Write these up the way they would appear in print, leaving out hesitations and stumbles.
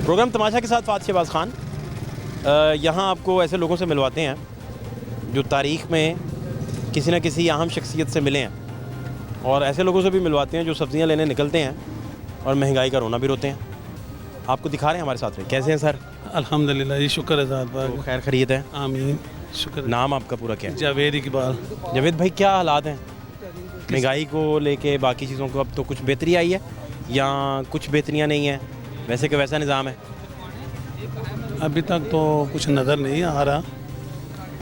Programme तमाशा के साथ फ़ात शहबाज खान। यहाँ आपको ऐसे लोगों से मिलवाते हैं जो तारीख़ में किसी न किसी अहम शख्सियत से मिले हैं, और ऐसे लोगों से भी मिलवाते हैं जो सब्ज़ियाँ लेने निकलते हैं और महंगाई का रोना भी रोते हैं। आपको दिखा रहे हैं हमारे साथ में। कैसे हैं सर? अल्हम्दुलिल्लाह जी, शुक्र है ज़ात पाक। तो खैर खैरियत है? आमीन, शुक्र। नाम आपका पूरा क्या है? जावेद इकबाल। जावेद भाई, क्या हालात हैं महंगाई को लेके, बाकी चीज़ों को? अब तो कुछ बेहतरी आई है या कुछ बेहतरियाँ नहीं है? वैसे का वैसा निज़ाम है? अभी तक तो कुछ नज़र नहीं आ रहा।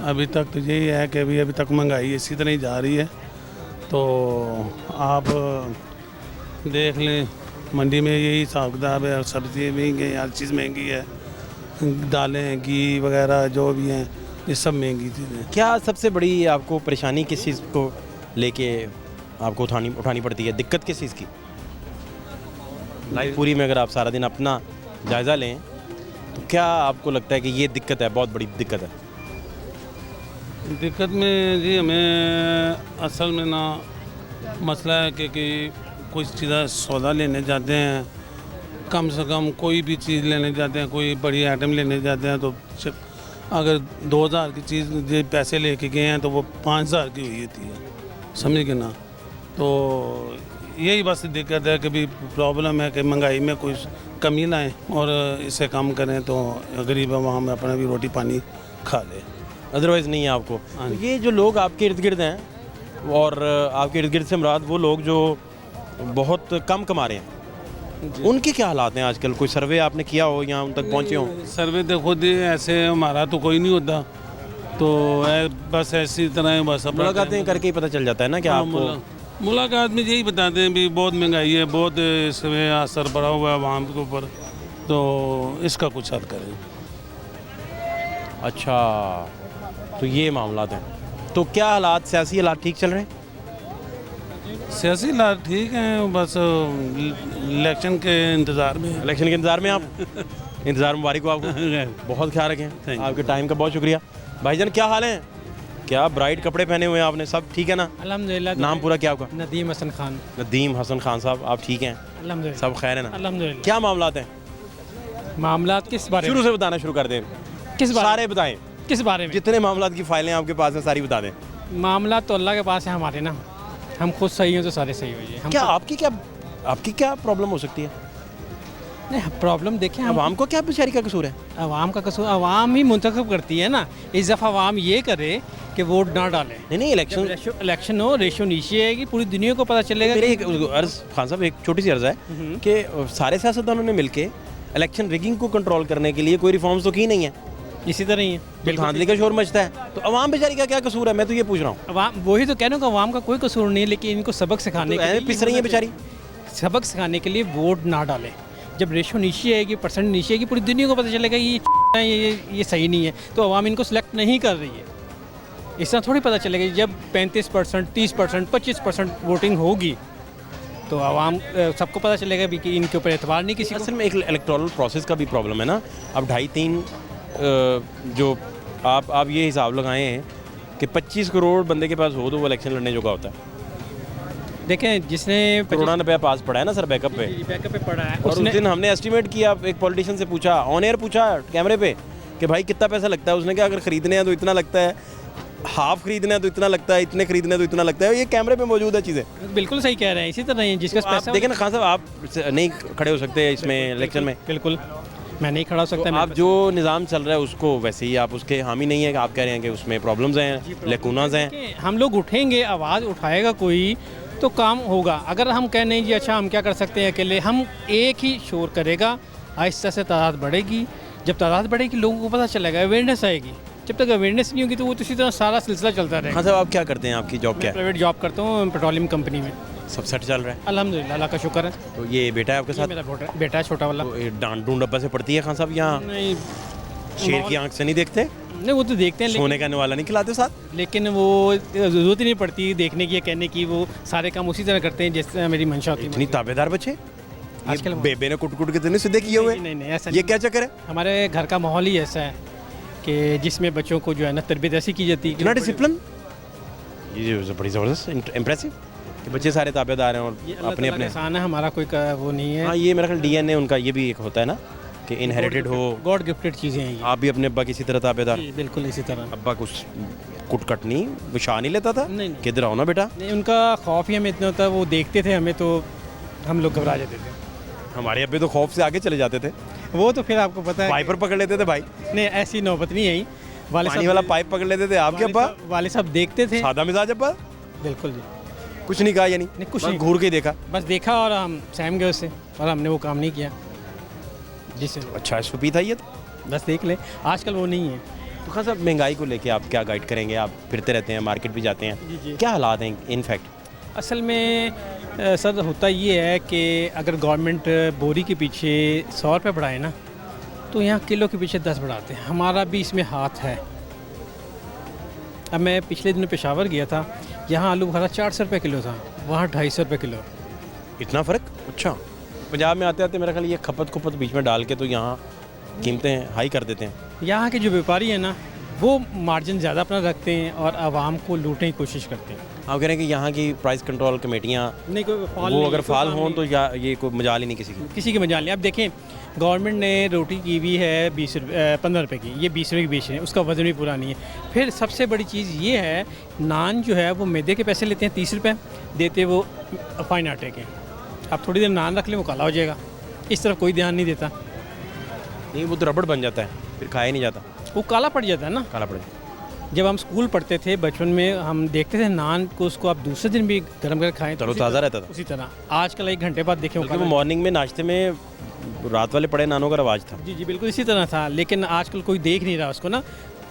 अभी तक तो यही है कि अभी तक महंगाई इसी तरह ही जा रही है। तो आप देख लें, मंडी में यही हिसाब किताब है। सब्ज़ी महंगी है, हर चीज़ महंगी है, दालें, घी वगैरह जो भी हैं, ये सब महंगी चीज़ें। क्या सबसे बड़ी आपको परेशानी किस चीज़ को लेके आपको उठानी पड़ती है? दिक्कत किस चीज़ की? लाइफ पूरी में अगर आप सारा दिन अपना जायज़ा लें तो क्या आपको लगता है कि ये दिक्कत है, बहुत बड़ी दिक्कत है? दिक्कत में जी हमें असल में ना मसला है कि कुछ चीज़ें सौदा लेने जाते हैं, कम से कम कोई भी चीज़ लेने जाते हैं, कोई बड़ी आइटम लेने जाते हैं, तो अगर 2000 की चीज़ पैसे लेके गए हैं तो वो 5000 की हुई होती है, समझ गए ना। तो यही बस दिक्कत है कि भी प्रॉब्लम है कि महंगाई में कुछ कमी लाएं और इसे कम करें तो गरीब आवाम अपना भी रोटी पानी खा ले, अदरवाइज़ नहीं है आपको। तो ये जो लोग आपके इर्द गिर्द हैं, और आपके इर्द गिर्द से मुराद वो लोग जो बहुत कम कमा रहे हैं, उनके क्या हालात हैं आजकल? कोई सर्वे आपने किया हो या उन तक पहुँचे हो? सर्वे तो खुद ही ऐसे हमारा तो कोई नहीं होता, तो बस ऐसी तरह बस मुलाकातें करके ही पता चल जाता है ना कि आपको? मुलाकात में यही बताते हैं भी बहुत महंगाई है, बहुत इसमें असर पड़ा हुआ है आवाम के ऊपर, तो इसका कुछ हल करें। अच्छा, तो ये मामलात हैं। तो क्या हालात, सियासी हालात ठीक चल रहे हैं? सियासी हालात ठीक हैं, बस इलेक्शन के इंतज़ार में। इलेक्शन के इंतज़ार में आप? इंतज़ार मुबारक हो आपको, बहुत ख्याल रखें। आपके टाइम का बहुत शुक्रिया। भाईजान, क्या हाल है? क्या ब्राइट कपड़े पहने हुए हैं आपने, सब ठीक है ना? अल्हम्दुलिल्लाह। नाम पूरा क्या आपका? नदीम हसन खान। नदीम हसन खान साहब, आप ठीक हैं? अल्हम्दुलिल्लाह, सब खैर है ना? अल्हम्दुलिल्लाह। क्या मामलात हैं? मामलात किस बारे में? शुरू से बताना शुरू कर दें। किस बारे सारे बताएं, किस बारे में? जितने मामलात की फाइलें आपके पास हैं सारी बता दें। मामलात तो अल्लाह के पास है हमारे ना, हम खुद सही हो तो सारे सही हो। क्या आपकी क्या प्रॉब्लम हो सकती है? नहीं, प्रॉब्लम देखें, आवाम को क्या बेचारी का कसूर है? आवाम का कसूर आवाम ही मुंतखब करती है ना। इस दफ़ा आवाम ये करे कि वोट ना डालें। नहीं, इलेक्शन हो, रेशो नीचे आएगी, पूरी दुनिया को पता चलेगा। मेरी एक अर्ज़, खान साहब, एक छोटी सी अर्ज़ है कि सारे सियासतदानों ने मिलके इलेक्शन रिगिंग को कंट्रोल करने के लिए कोई रिफॉर्म्स तो की नहीं है, इसी तरह ही है। बिल्कुल धांधली का शोर मचता है। तो अवाम बेचारी का क्या कसूर है? मैं तो ये पूछ रहा हूँ। अवाम, वही तो कह रहा हूँ कि अवाम का कोई कसूर नहीं है, लेकिन इनको सबक सिखाने के लिए पिस रही है बेचारी। सबक सिखाने के लिए वोट ना डालें। जब रेशो नीचे आएगी, परसेंट नीचे आएगी, पूरी दुनिया को पता चलेगा ये सही नहीं है, तो अवाम इनको सेलेक्ट नहीं कर रही है। इस तरह थोड़ी पता चलेगा। जब 35%, 30%, 25% वोटिंग होगी तो आवाम सबको पता चलेगा भी कि इनके ऊपर एतबार नहीं किसी। असल में एक इलेक्टोरल प्रोसेस का भी प्रॉब्लम है ना। अब 2.5-3 जो आप ये हिसाब लगाए हैं कि 25 करोड़ बंदे के पास हो तो वो इलेक्शन लड़ने जोगा होता है। देखें, जिसने करोड़ा रुपया पास पड़ा है ना सर बैकअप पे, पड़ा है, और उस दिन हमने एस्टिमेट किया, एक पॉलिटिशियन से पूछा, ऑन एयर पूछा कैमरे पे कि भाई कितना पैसा लगता है? उसने कहा अगर ख़रीदने हैं तो इतना लगता है, हाफ खरीदने हैं तो इतना लगता है, इतने खरीदने हैं तो इतना लगता है। ये कैमरे पे मौजूद है चीज़ें। बिल्कुल सही कह रहे हैं, इसी तरह जिसका पैसा। देखें ना खान साहब, आप नहीं खड़े हो सकते इसमें इलेक्शन में। बिल्कुल, मैं नहीं खड़ा हो सकता। तो आप जो निज़ाम चल रहा है उसको वैसे ही आप उसके हामी नहीं है कि आप कह रहे हैं कि उसमें प्रॉब्लम्स हैं, लेकुनाज हैं। हम लोग उठेंगे, आवाज़ उठाएगा कोई तो काम होगा। अगर हम कहें नहीं जी अच्छा हम क्या कर सकते हैं अकेले, हम एक ही शोर करेगा, आहिस्ता से तादाद बढ़ेगी। जब तादाद बढ़ेगी लोगों को पता चलेगा, अवेयरनेस आएगी। जब तक अवेयरनेस नहीं होगी तो वो इसी तरह सारा सिलसिला चलता रहेगा। हाँ साहब, आप क्या करते हैं? आपकी जॉब क्या है? प्राइवेट जॉब करता हूँ, पेट्रोलियम कंपनी में। सब सेट चल रहा है? अल्हम्दुलिल्लाह, अल्लाह का शुक्र है। तो ये बेटा है आपके साथ? मेरा बेटा है, छोटा वाला। तो डांट डूंड डब्बा से पड़ती है खान साहब? यहाँ नहीं, शेर की आंख से नहीं देखते? नहीं, वो तो देखते हैं, सोने का निवाला नहीं खिलाते साथ? लेकिन वो जरूरत ही नहीं पड़ती देखने की या कहने की। वो सारे काम उसी तरह करते हैं जैसे मेरी मंशा होती है। इतनी ताबेदार बच्चे आजकल बेबे ने कुट के इतने सीधे किए हुए? नहीं, ऐसा ये क्या चक्कर है? हमारे घर का माहौल ही ऐसा है कि जिसमें बच्चों को जो है ना तरबियत ऐसी की जाती है। इतना डिसिप्लिन, ये बड़ी ज़बरदस्त, इम्प्रेसिव कि बच्चे सारे ताबेदार हैं और अपने अपने। आसान है, हमारा कोई वो नहीं है। हाँ, ये मेरा ख्याल DNA उनका ये भी एक होता है ना। कि इनहेरिटेड हो? गॉड गिफ्टेड चीज़ें हैं ये। आप भी अपने अब्बा की इसी तरह ताबेदार? जी, बिल्कुल इसी तरह। अब्बा कुछ कुटकट नहीं विशा नहीं लेता था? नहीं। कि इधर आओ ना बेटा। नहीं, उनका खौफ ही हमें इतना होता, वो देखते थे हमें तो हम लोग घबरा जाते थे। हमारे अब्बे तो खौफ से आगे चले जाते थे, वो तो फिर आपको पता है। पाइपर पकड़ लेते थे भाई, नहीं, ऐसी नौबत नहीं आई। पानी वाला पाइप पकड़ लेते थे आपके अब्बा। वाले साहब देखते थे। सादा मिजाज अब्बा, बिल्कुल जी। कुछ नहीं कहा यानी? नहीं, कुछ बस नहीं। घूर के ही देखा। बस देखा और हम सहम गए उससे, और हमने वो काम नहीं किया जिससे। अच्छा सुपी था ये तो। बस देख ले, आजकल वो नहीं है। तो खान साहब महंगाई को लेके आप क्या गाइड करेंगे? आप फिरते रहते हैं, मार्केट भी जाते हैं, जी, जी। क्या हालात हैं इनफैक्ट? असल में सर होता ये है कि अगर गवर्नमेंट बोरी के पीछे 100 रुपये बढ़ाए ना, तो यहाँ किलो के पीछे 10 बढ़ाते हैं। हमारा भी इसमें हाथ है। अब मैं पिछले दिनों पेशावर गया था, यहाँ आलू बुखारा 400 रुपये किलो था, वहाँ 250 रुपये किलो। इतना फ़र्क? अच्छा, पंजाब में आते आते मेरा ख्याल ये खपत बीच में डाल के तो यहाँ कीमतें हाई कर देते हैं। यहाँ के जो व्यापारी हैं ना, वो मार्जिन ज़्यादा अपना रखते हैं और आवाम को लूटने की कोशिश करते हैं। आप कह रहे हैं कि यहाँ की प्राइस कंट्रोल कमेटियाँ नहीं, कोई फाल वो नहीं, अगर कोई फाल काम हों नहीं। तो या ये कोई मजाल ही नहीं किसी की। मजाल नहीं। अब देखें, गवर्नमेंट ने रोटी की भी है 15 रुपए की, ये 20 रुपये की बेच रहे हैं, उसका वजन भी पूरा नहीं है। फिर सबसे बड़ी चीज़ ये है, नान जो है वो मैदे के पैसे लेते हैं 30 रुपये, देते वो फाइन आटे के। आप थोड़ी देर नान रख लें, वो काला हो जाएगा। इस तरफ कोई ध्यान नहीं देता। नहीं, वो तो रबड़ बन जाता है, फिर खाया नहीं जाता, वो काला पड़ जाता है ना। काला पड़ जाता। जब हम स्कूल पढ़ते थे बचपन में, हम देखते थे नान को, उसको आप दूसरे दिन भी गर्म करके खाएं तो तरोताज़ा रहता था। उसी तरह आजकल 1 घंटे बाद देखें बल्कि वो मॉर्निंग में नाश्ते में रात वाले पड़े नानों का रवाज था। जी जी, बिल्कुल इसी तरह था। लेकिन आजकल कोई देख नहीं रहा उसको ना,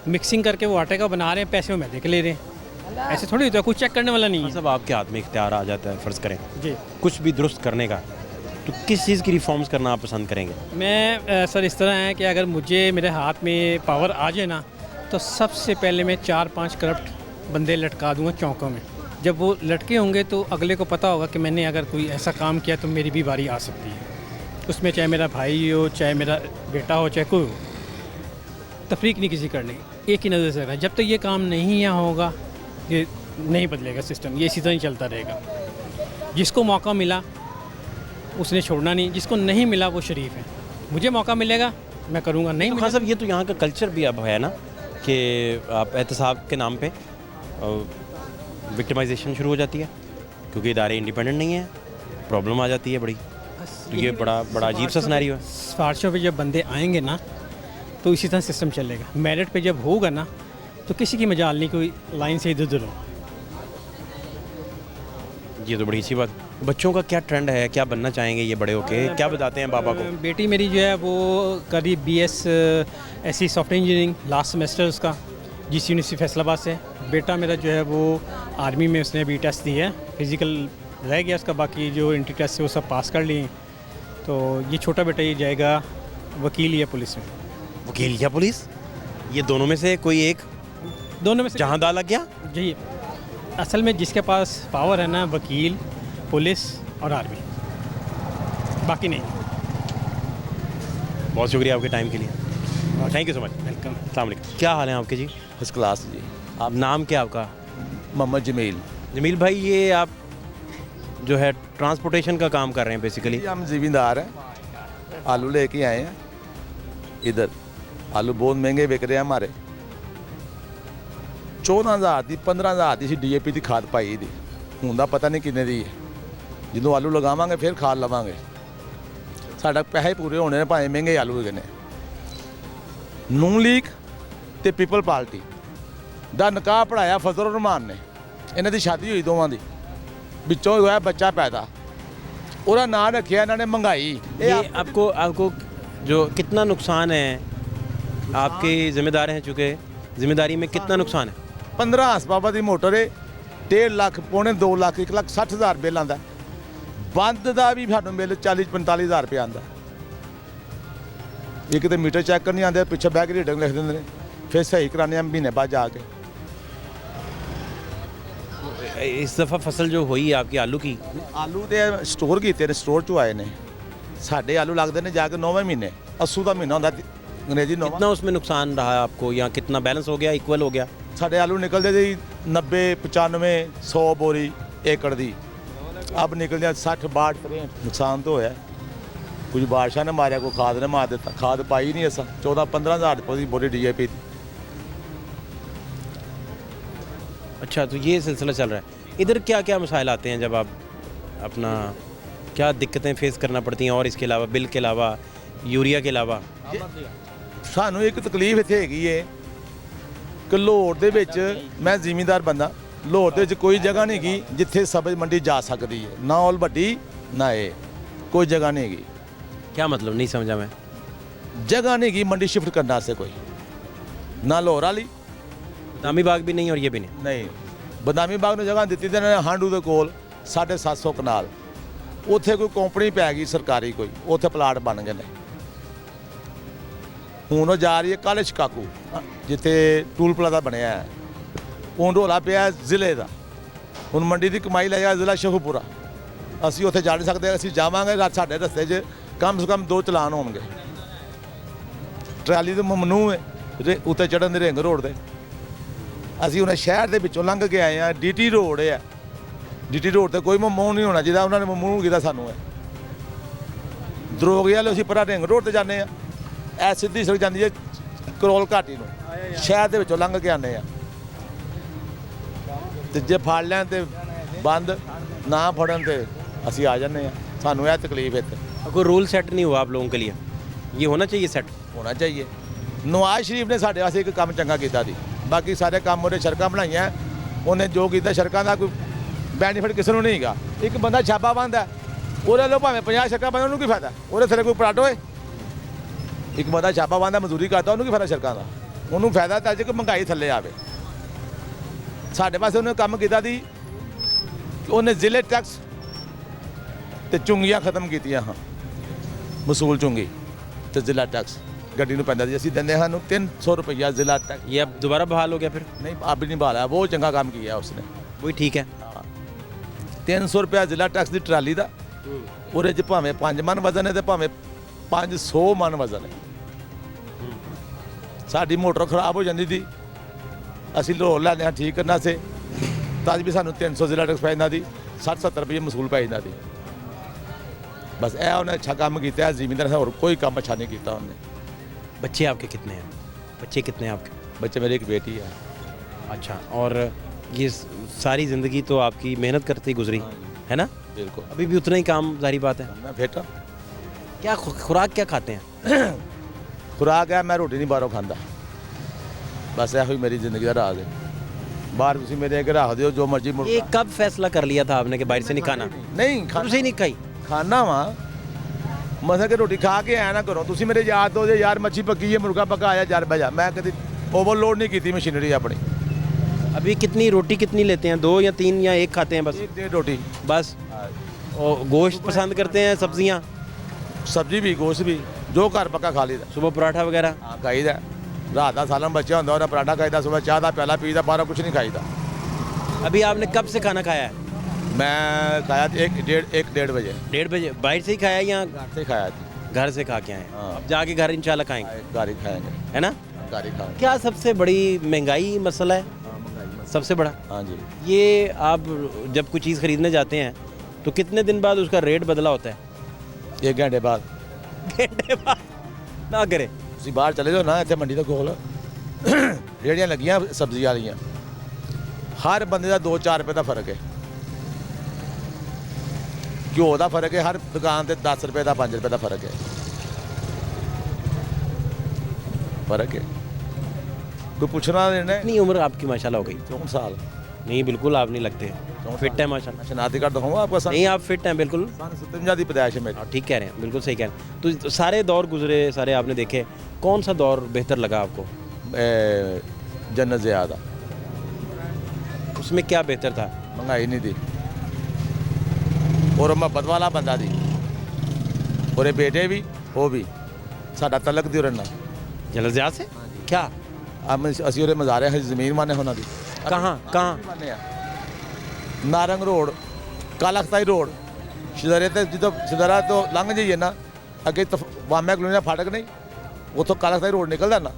मिक्सिंग करके वो आटे का बना रहे हैं, पैसे वो मैदे के ले रहे हैं। ऐसे थोड़ी होता है, कोई चेक करने वाला नहीं है। सब आपके हाथ में इख्तियार आ जाता है, फ़र्ज़ करें जी। कुछ भी दुरुस्त करने का, तो किस चीज़ की रिफॉर्म्स करना आप पसंद करेंगे? मैं सर इस तरह है कि अगर मुझे मेरे हाथ में पावर आ जाए ना, तो सबसे पहले मैं 4-5 करप्ट बंदे लटका दूंगा चौकों में। जब वो लटके होंगे तो अगले को पता होगा कि मैंने अगर कोई ऐसा काम किया तो मेरी भी बारी आ सकती है। उसमें चाहे मेरा भाई हो, चाहे मेरा बेटा हो, चाहे कोई हो, तफरीक नहीं किसी करने, एक ही नज़र से रखा। जब तक ये काम नहीं यहाँ होगा, ये नहीं बदलेगा सिस्टम, ये इसी तरह ही चलता रहेगा। जिसको मौका मिला उसने छोड़ना नहीं, जिसको नहीं मिला वो शरीफ है। मुझे मौका मिलेगा मैं करूँगा, नहीं तो मिला खान साहब ये तो यहाँ का कल्चर भी अब है ना कि आप एहतसाब के नाम पे विक्टिमाइजेशन शुरू हो जाती है, क्योंकि इदारे इंडिपेंडेंट नहीं है, प्रॉब्लम आ जाती है बड़ी। तो ये बड़ा अजीब सा सिनेरियो है। सिफारिशों पे जब बंदे आएंगे ना, तो इसी तरह सिस्टम चलेगा। मेरिट पे जब होगा ना, तो किसी की मजाल नहीं कोई लाइन से इधर उधर हो। ये तो बड़ी अच्छी बात। बच्चों का क्या ट्रेंड है, क्या बनना चाहेंगे ये बड़े होके, क्या बताते हैं बाबा को? बेटी मेरी जो है वो करीब BS ऐसी सॉफ्टवेयर इंजीनियरिंग लास्ट सेमेस्टर उसका, GC यूनिवर्सिटी फैसलाबाद से। बेटा मेरा जो है वो आर्मी में, उसने अभी टेस्ट दी है, फिज़िकल रह गया उसका, बाकी जो इंट्री टेस्ट है वो सब पास कर लिए। तो ये छोटा बेटा ये जाएगा वकील या पुलिस में। वकील या पुलिस, ये दोनों में से कोई एक? दोनों में से जहाँ दाल लग गया। जी, असल में जिसके पास पावर है ना, वकील, पुलिस और आर्मी, बाकी नहीं। बहुत शुक्रिया आपके टाइम के लिए, thank you so much. Welcome. अस्सलाम वालेकुम। क्या हाल है आपके जी? फर्स्ट क्लास जी। आप नाम क्या आपका? मोहम्मद जमील जमील भाई, ये आप जो है ट्रांसपोर्टेशन का काम कर रहे हैं बेसिकली? जी, हम ज़मींदार हैं, आलू लेके आए हैं इधर। आलू बहुत महंगे बिक रहे हैं हमारे। 14,000 ਦੀ 15,000 ਦੀ ਸੀ DAP ਦੀ ਖਾਦ ਪਾਈ ਦੀ, ਹੁਣ ਦਾ ਪਤਾ ਨਹੀਂ ਕਿੰਨੇ ਦੀ ਹੈ। ਜਦੋਂ ਆਲੂ ਲਗਾਵਾਂਗੇ ਫਿਰ ਖਾਦ ਲਵਾਂਗੇ। ਸਾਡਾ ਪੈਸੇ ਪੂਰੇ ਹੋਣੇ ਨੇ, ਭਾਵੇਂ ਮਹਿੰਗੇ ਆਲੂ ਹੈਗੇ ਨੇ। ਨੂਨ ਲੀਗ ਤੇ ਪੀਪਲ ਪਾਰਟੀ ਦਾ ਨਿਕਾਹ ਪੜਾਇਆ ਫਜ਼ਲ ਰਹਿਮਾਨ ਨੇ। ਇਹਨਾਂ ਦੀ ਸ਼ਾਦੀ ਹੋਈ ਦੋਵਾਂ ਦੀ, ਵਿੱਚੋਂ ਹੋਇਆ ਬੱਚਾ पैदा। ਉਹਦਾ ਨਾਂ ਰੱਖਿਆ ਇਹਨਾਂ ਨੇ महंगाई। ये आपको जो कितना नुकसान है, आपके जिम्मेदार हैं चूँकि, जिम्मेदारी में कितना नुकसान है? 15 ਹਸ ਪਾਵਰ ਦੀ ਮੋਟਰ ਹੈ, 1.5 ਲੱਖ ਪੌਣੇ 2 ਲੱਖ 1,60,000 ਬਿੱਲ ਆਉਂਦਾ। ਬੰਦ ਦਾ ਵੀ ਸਾਨੂੰ ਬਿੱਲ 40-45,000 ਰੁਪਏ ਆਉਂਦਾ। ਇੱਕ ਤੇ ਮੀਟਰ ਚੈੱਕ ਕਰਨੀ ਆਉਂਦੇ, ਪਿੱਛੇ ਬੈਗ ਰੀਡਿੰਗ ਲਿਖ ਦਿੰਦੇ ਨੇ, ਫਿਰ ਸਹੀ ਕਰਾਉਂਦੇ ਆ ਮਹੀਨੇ ਬਾਅਦ ਜਾ ਕੇ। इस दफ़ा फसल जो हुई है आपकी आलू की, ਆਲੂ ਤੇ ਸਟੋਰ ਕੀਤੇ ਨੇ, ਸਟੋਰ ਚੋਂ ਆਏ ਨੇ। ਸਾਡੇ ਆਲੂ ਲੱਗਦੇ ਨੇ ਜਾ ਕੇ 9ਵੇਂ ਮਹੀਨੇ, 80 ਦਾ ਮਹੀਨਾ ਹੁੰਦਾ ਅੰਗਰੇਜ਼ੀ 9ਵਾਂ। कितना उसमें नुकसान रहा आपको, या कितना बैलेंस हो गया, इक्वल हो गया? ਸਾਡੇ ਆਲੂ ਨਿਕਲਦੇ ਸੀ 90 95 100 ਬੋਰੀ ਏਕੜ ਦੀ, ਅਬ ਨਿਕਲਦੇ 60 62 ਨੁਕਸਾਨ ਤਾਂ ਹੋਇਆ। ਕੁਝ ਬਾਦਸ਼ਾਹ ਨੇ ਮਾਰਿਆ, ਕੋਈ ਖਾਦ ਨੇ ਮਾਰ ਦਿੱਤਾ। ਖਾਦ ਪਾਈ ਨਹੀਂ ਅਸਾਂ, 14-15 ਹਜ਼ਾਰ ਰੁਪਏ ਦੀ ਬੋਰੀ DAP ਦੀ। अच्छा, तो ये सिलसिला चल रहा है। इधर क्या क्या मसाइल आते हैं जब आप अपना, क्या दिक्कतें फेस करना पड़ती हैं, और इसके अलावा बिल के अलावा, यूरिया के अलावा? ਸਾਨੂੰ ਇੱਕ ਤਕਲੀਫ ਇੱਥੇ ਹੈਗੀ ਏ ਕਿ ਲਾਹੌਰ ਦੇ ਵਿੱਚ, ਮੈਂ ਜ਼ਿਮੀਂਦਾਰ ਬੰਦਾ, ਲਾਹੌਰ ਦੇ ਵਿੱਚ ਕੋਈ ਜਗ੍ਹਾ ਨਹੀਂ ਹੈਗੀ ਜਿੱਥੇ ਸਬਜ਼ ਮੰਡੀ ਜਾ ਸਕਦੀ ਹੈ। ਨਾ ਔਲ ਵੱਡੀ ਨਾ ਇਹ, ਕੋਈ ਜਗ੍ਹਾ ਨਹੀਂ ਹੈਗੀ। क्या मतलब, नहीं समझा मैं। ਜਗ੍ਹਾ ਨਹੀਂ ਹੈਗੀ ਮੰਡੀ ਸ਼ਿਫਟ ਕਰਨ ਵਾਸਤੇ ਕੋਈ, ਨਾ ਲਾਹੌਰ ਵਾਲੀ दामी बाग भी नहीं और ये भी नहीं। ਨਹੀਂ। ਬਦਾਮੀ ਬਾਗ ਨੂੰ ਜਗ੍ਹਾ ਦਿੱਤੀ ਤੇ ਇਹਨਾਂ ਨੇ ਹਾਂਡੂ ਦੇ ਕੋਲ 750 ਕਨਾਲ, ਉੱਥੇ ਕੋਈ ਕੰਪਨੀ ਪੈ ਗਈ ਸਰਕਾਰੀ ਕੋਈ, ਉੱਥੇ ਪਲਾਟ ਬਣ ਗਏ ਨੇ। ਹੁਣ ਉਹ ਜਾ ਰਹੀ ਹੈ ਕਾਲੇ ਸ਼ਿਕਾਕੂ, ਜਿੱਥੇ ਟੂਲ ਪਲਾਜ਼ਾ ਬਣਿਆ ਹੈ। ਹੁਣ ਰੌਲਾ ਪਿਆ ਜ਼ਿਲ੍ਹੇ ਦਾ, ਹੁਣ ਮੰਡੀ ਦੀ ਕਮਾਈ ਲੈ ਜਾ ਜ਼ਿਲ੍ਹਾ ਸ਼ੇਖੂਪੁਰਾ। ਅਸੀਂ ਉੱਥੇ ਜਾ ਨਹੀਂ ਸਕਦੇ, ਅਸੀਂ ਜਾਵਾਂਗੇ ਸਾਡੇ ਰਸਤੇ 'ਚ ਕਮ ਸੇ ਕਮ 2 ਚਲਾਨ ਹੋਣਗੇ। ਟਰਾਲੀ ਤੋਂ ਮਮਨੂ ਹੈ ਉੱਤੇ ਚੜ੍ਹਨ ਦੇ ਰਿੰਗ ਰੋਡ 'ਤੇ। ਅਸੀਂ ਉਹਨੇ ਸ਼ਹਿਰ ਦੇ ਵਿੱਚੋਂ ਲੰਘ ਕੇ ਆਏ ਆ, DT ਰੋਡ ਹੈ। DT ਰੋਡ ਤੇ ਕੋਈ ਮਮਨੂ ਨਹੀਂ ਹੋਣਾ ਜਿਹਦਾ ਉਹਨਾਂ ਨੇ ਮਮਨੂ ਕੀਤਾ ਸਾਨੂੰ ਹੈ। ਦਰੋਗੇ ਵਾਲੇ ਅਸੀਂ ਪਰਾਂ ਰਿੰਗ ਰੋਡ ਤੇ ਜਾਂਦੇ ਆ, ਇਹ ਸਿੱਧੀ ਸੜਕ ਜਾਂਦੀ ਹੈ ਕਰੋਲ ਘਾਟੀ ਨੂੰ, ਸ਼ਹਿਰ ਦੇ ਵਿੱਚੋਂ ਲੰਘ ਕੇ ਆਉਂਦੇ ਆ। ਤੇ ਜੇ ਫੜ ਲੈਣ ਤੇ ਬੰਦ, ਨਾ ਫੜਨ ਤੇ ਅਸੀਂ ਆ ਜਾਂਦੇ ਆ। ਸਾਨੂੰ ਇਹ ਤਕਲੀਫ ਇੱਥੇ। कोई रूल सेट नहीं हुआ आप लोगों के लिए, ये होना चाहिए सेट। ਹੋਣਾ ਚਾਹੀਏ। ਨਵਾਜ਼ ਸ਼ਰੀਫ ਨੇ ਸਾਡੇ ਵਾਸਤੇ ਇੱਕ ਕੰਮ ਚੰਗਾ ਕੀਤਾ ਸੀ, ਬਾਕੀ ਸਾਰੇ ਕੰਮ ਉਹਨੇ ਸੜਕਾਂ ਬਣਾਈਆਂ। ਉਹਨੇ ਜੋ ਕੀਤਾ ਸੜਕਾਂ ਦਾ ਕੋਈ ਬੈਨੀਫਿਟ ਕਿਸੇ ਨੂੰ ਨਹੀਂ ਹੈਗਾ। ਇੱਕ ਬੰਦਾ ਛਾਪਾ ਬੰਨਦਾ, ਉਹਦੇ ਲੋ ਭਾਵੇਂ 50 ਸੜਕਾਂ ਬੰਨਣ, ਉਹਨੂੰ ਕੀ ਫਾਇਦਾ? ਉਹਦੇ ਥੱਲੇ ਕੋਈ ਪਲਾਟ ਹੋਏ। ਇੱਕ ਬੰਦਾ ਛਾਪਾ ਬੰਨਦਾ, ਮਜ਼ਦੂਰੀ ਕਰਦਾ, ਉਹਨੂੰ ਕੀ ਫਾਇਦਾ ਸੜਕਾਂ ਦਾ? ਉਹਨੂੰ ਫਾਇਦਾ ਤਾਂ ਅੱਜ ਕਿ ਮਹਿੰਗਾਈ ਥੱਲੇ ਆਵੇ। ਸਾਡੇ ਪਾਸੇ ਉਹਨੇ ਕੰਮ ਕੀਤਾ ਸੀ, ਉਹਨੇ ਜ਼ਿਲ੍ਹੇ ਟੈਕਸ ਤੇ ਚੁੰਗੀਆਂ ਖਤਮ ਕੀਤੀਆਂ। ਹਾਂ, ਵਸੂਲ ਚੁੰਗੀ ਤੇ ਜ਼ਿਲ੍ਹਾ ਟੈਕਸ ਗੱਡੀ ਨੂੰ ਪੈਂਦਾ ਸੀ, ਅਸੀਂ ਦਿੰਦੇ ਸਾਨੂੰ 300 ਰੁਪਈਆ ਜ਼ਿਲ੍ਹਾ ਟੈਕਸ। ये अब दोबारा बहाल हो गया फिर? नहीं अब नहीं बहाल है, बहुत चंगा काम किया उसने। वही ठीक है। 300 रुपया ਜ਼ਿਲ੍ਹਾ ਟੈਕਸ ਦੀ ਟਰਾਲੀ ਦਾ, ਉਹਦੇ 'ਚ ਭਾਵੇਂ 5 ਮਨ ਵਜ਼ਨ ਹੈ ਤੇ ਭਾਵੇਂ 500 ਮਨ ਵਜ਼ਨ ਹੈ। ਸਾਡੀ ਮੋਟਰ ਖਰਾਬ ਹੋ ਜਾਂਦੀ ਸੀ, ਅਸੀਂ ਲੋੜ ਲੈਂਦੇ ਹਾਂ ਠੀਕ ਕਰਨਾ ਸੇ, ਤਾਂ ਵੀ ਸਾਨੂੰ 300 ਜ਼ਿਲ੍ਹਾ ਟੈਕਸ ਪੈ ਜਾਂਦਾ ਸੀ, 60-70 ਰੁਪਏ ਮਸੂਲ ਪੈ ਜਾਂਦਾ ਸੀ। ਬਸ ਇਹ ਉਹਨੇ ਅੱਛਾ ਕੰਮ ਕੀਤਾ, ਜ਼ਿਮੀਂਦਾਰ ਹੋਰ ਕੋਈ ਕੰਮ ਅੱਛਾ ਨਹੀਂ ਕੀਤਾ ਉਹਨੇ। बच्चे आपके कितने हैं? बच्चे कितने हैं आपके? ਬੱਚੇ ਮੇਰੀ ਇੱਕ ਬੇਟੀ ਹੈ। अच्छा, और ये सारी ज़िंदगी तो आपकी मेहनत करते ही गुजरी है ना? ਬਿਲਕੁਲ। अभी भी उतना ही काम, जारी बात है। ਮੈਂ ਬੇਟਾ क्या खुराक क्या खाते हैं? ਖੁਰਾਕ ਹੈ, ਮੈਂ ਰੋਟੀ ਨਹੀਂ ਬਾਹਰੋਂ ਖਾਂਦਾ। ਬਸ ਇਹੋ ਹੀ ਮੇਰੀ ਜ਼ਿੰਦਗੀ ਦਾ ਰਾਜ਼ ਹੈ। ਬਾਹਰ ਤੁਸੀਂ ਮੇਰੇ ਅੱਗੇ ਰੱਖ ਦਿਓ ਜੋ ਮਰਜ਼ੀ ये कब फैसला कर लिया था आपने कि बाहर से नहीं खाना? ਨਹੀਂ शुरू से ही नहीं खाई? ਖਾਣਾ ਵਾ ਮਸਾਂ ਕਿ ਰੋਟੀ ਖਾ ਕੇ ਆਇਆ ਨਾ ਕਰੋ। ਤੁਸੀਂ ਮੇਰੇ ਯਾਦ ਦੋ ਜੇ ਯਾਰ ਮੱਛੀ ਪੱਕੀ ਹੈ, ਮੁਰਗਾ ਪੱਕਾ ਆਇਆ, ਜਰ ਬਜਾ। ਮੈਂ ਕਦੀ ਓਵਰਲੋਡ ਨਹੀਂ ਕੀਤੀ ਮਸ਼ੀਨਰੀ ਆਪਣੀ। अभी कितनी रोटी कितनी लेते हैं? 2 या 3 या 1 खाते हैं बस? 1-1.5 रोटी बस। और गोश्त पसंद करते हैं, सब्जियां? ਸਬਜ਼ੀ ਵੀ ਗੋਸ਼ਤ ਵੀ, ਜੋ ਘਰ ਪੱਕਾ ਖਾ ਲਈਦਾ। सुबह पराठा वगैरह? ਹਾਂ ਖਾਈਦਾ। ਰਾਤ ਦਾ ਸਾਲਨ ਬੱਚਾ ਹੁੰਦਾ ਉਹਦਾ ਪਰਾਠਾ ਖਾਈਦਾ, ਸਵੇਰ ਚਾਹ ਦਾ ਪਿਆਲਾ ਪੀਦਾ, ਬਾਹਰੋਂ ਕੁਝ ਨਹੀਂ ਖਾਈਦਾ। अभी आपने कब से खाना खाया है? ਮੈਂ ਖਾਇਆ 1-1.5 ਵਜੇ। 1:30 बजे? बाहर से ही खाया या ਘਰ से खाया थी। घर से खा के आए? हाँ। अब जाके घर इंशाल्लाह खाएंगे, घर ही खाएंगे, है ना? घर ही खाएंगे। क्या सबसे बड़ी महंगाई मसला है? सबसे बड़ा हाँ जी। ये आप जब कोई चीज़ खरीदने जाते हैं तो कितने दिन बाद उसका रेट बदला होता है? 1 घंटे बाद। घंटे बाद ना करे। ਤੁਸੀਂ ਬਾਹਰ ਚਲੇ ਜਾਓ ਨਾ, ਇੱਥੇ ਮੰਡੀ ਦੇ ਕੋਲ ਰੇਹੜੀਆਂ ਲੱਗੀਆਂ ਸਬਜ਼ੀ ਵਾਲੀਆਂ, ਹਰ ਬੰਦੇ ਦਾ 2-4 ਰੁਪਏ ਦਾ ਫਰਕ ਹੈ। ਘਿਓ ਦਾ ਫਰਕ ਹੈ, ਹਰ ਦੁਕਾਨ ਤੇ 10 ਰੁਪਏ ਦਾ, 5 ਰੁਪਏ ਦਾ ਫਰਕ ਹੈ। ਫਰਕ ਹੈ, ਕੋਈ ਪੁੱਛਣਾ ਲੈਣਾ। कितनी उम्र आपकी माशाल्लाह हो गई? 64 साल। नहीं, बिल्कुल आप नहीं लगते, फिट है माशाल्लाह। शनाख्ती कार्ड दिखाऊंगा आपको। नहीं, आप फिट हैं बिल्कुल। 57 की पैदाइश है मेरी। हाँ, ठीक कह रहे हैं, बिल्कुल सही कह रहे हैं। तो सारे दौर गुजरे, सारे आपने देखे, कौन सा दौर बेहतर लगा आपको? जन्नत ज़ियादा। उसमें क्या बेहतर था? महंगाई नहीं थी और मोहब्बत वाला बंदा थी, और बेटे भी वो भी साडा तलक दी रना। जलजिया से? क्या? ਅਸੀਂ ਉਹਦੇ ਮਜ਼ਾਰੇ ਹੈ ਜ਼ਮੀਨ ਮਾਨੇ ਉਹਨਾਂ ਦੀ। कहाँ कहाँ? ਨਾਰੰਗ ਰੋਡ, ਕਾਲਾਖਤਾਈ ਰੋਡ, ਸ਼ਿਦਾਰੇ ਤੇ ਜਦੋਂ ਸ਼ਿਦਾਰਾ ਤੋਂ ਲੰਘ ਜਾਈਏ ਨਾ, ਅੱਗੇ ਵਾਮਿਆ ਕਲੋਨੀ ਦਾ ਫਾਟਕ ਨਹੀਂ, ਉੱਥੋਂ ਕਾਲਾਖਤਾਈ ਰੋਡ ਨਿਕਲਦਾ ਨਾ,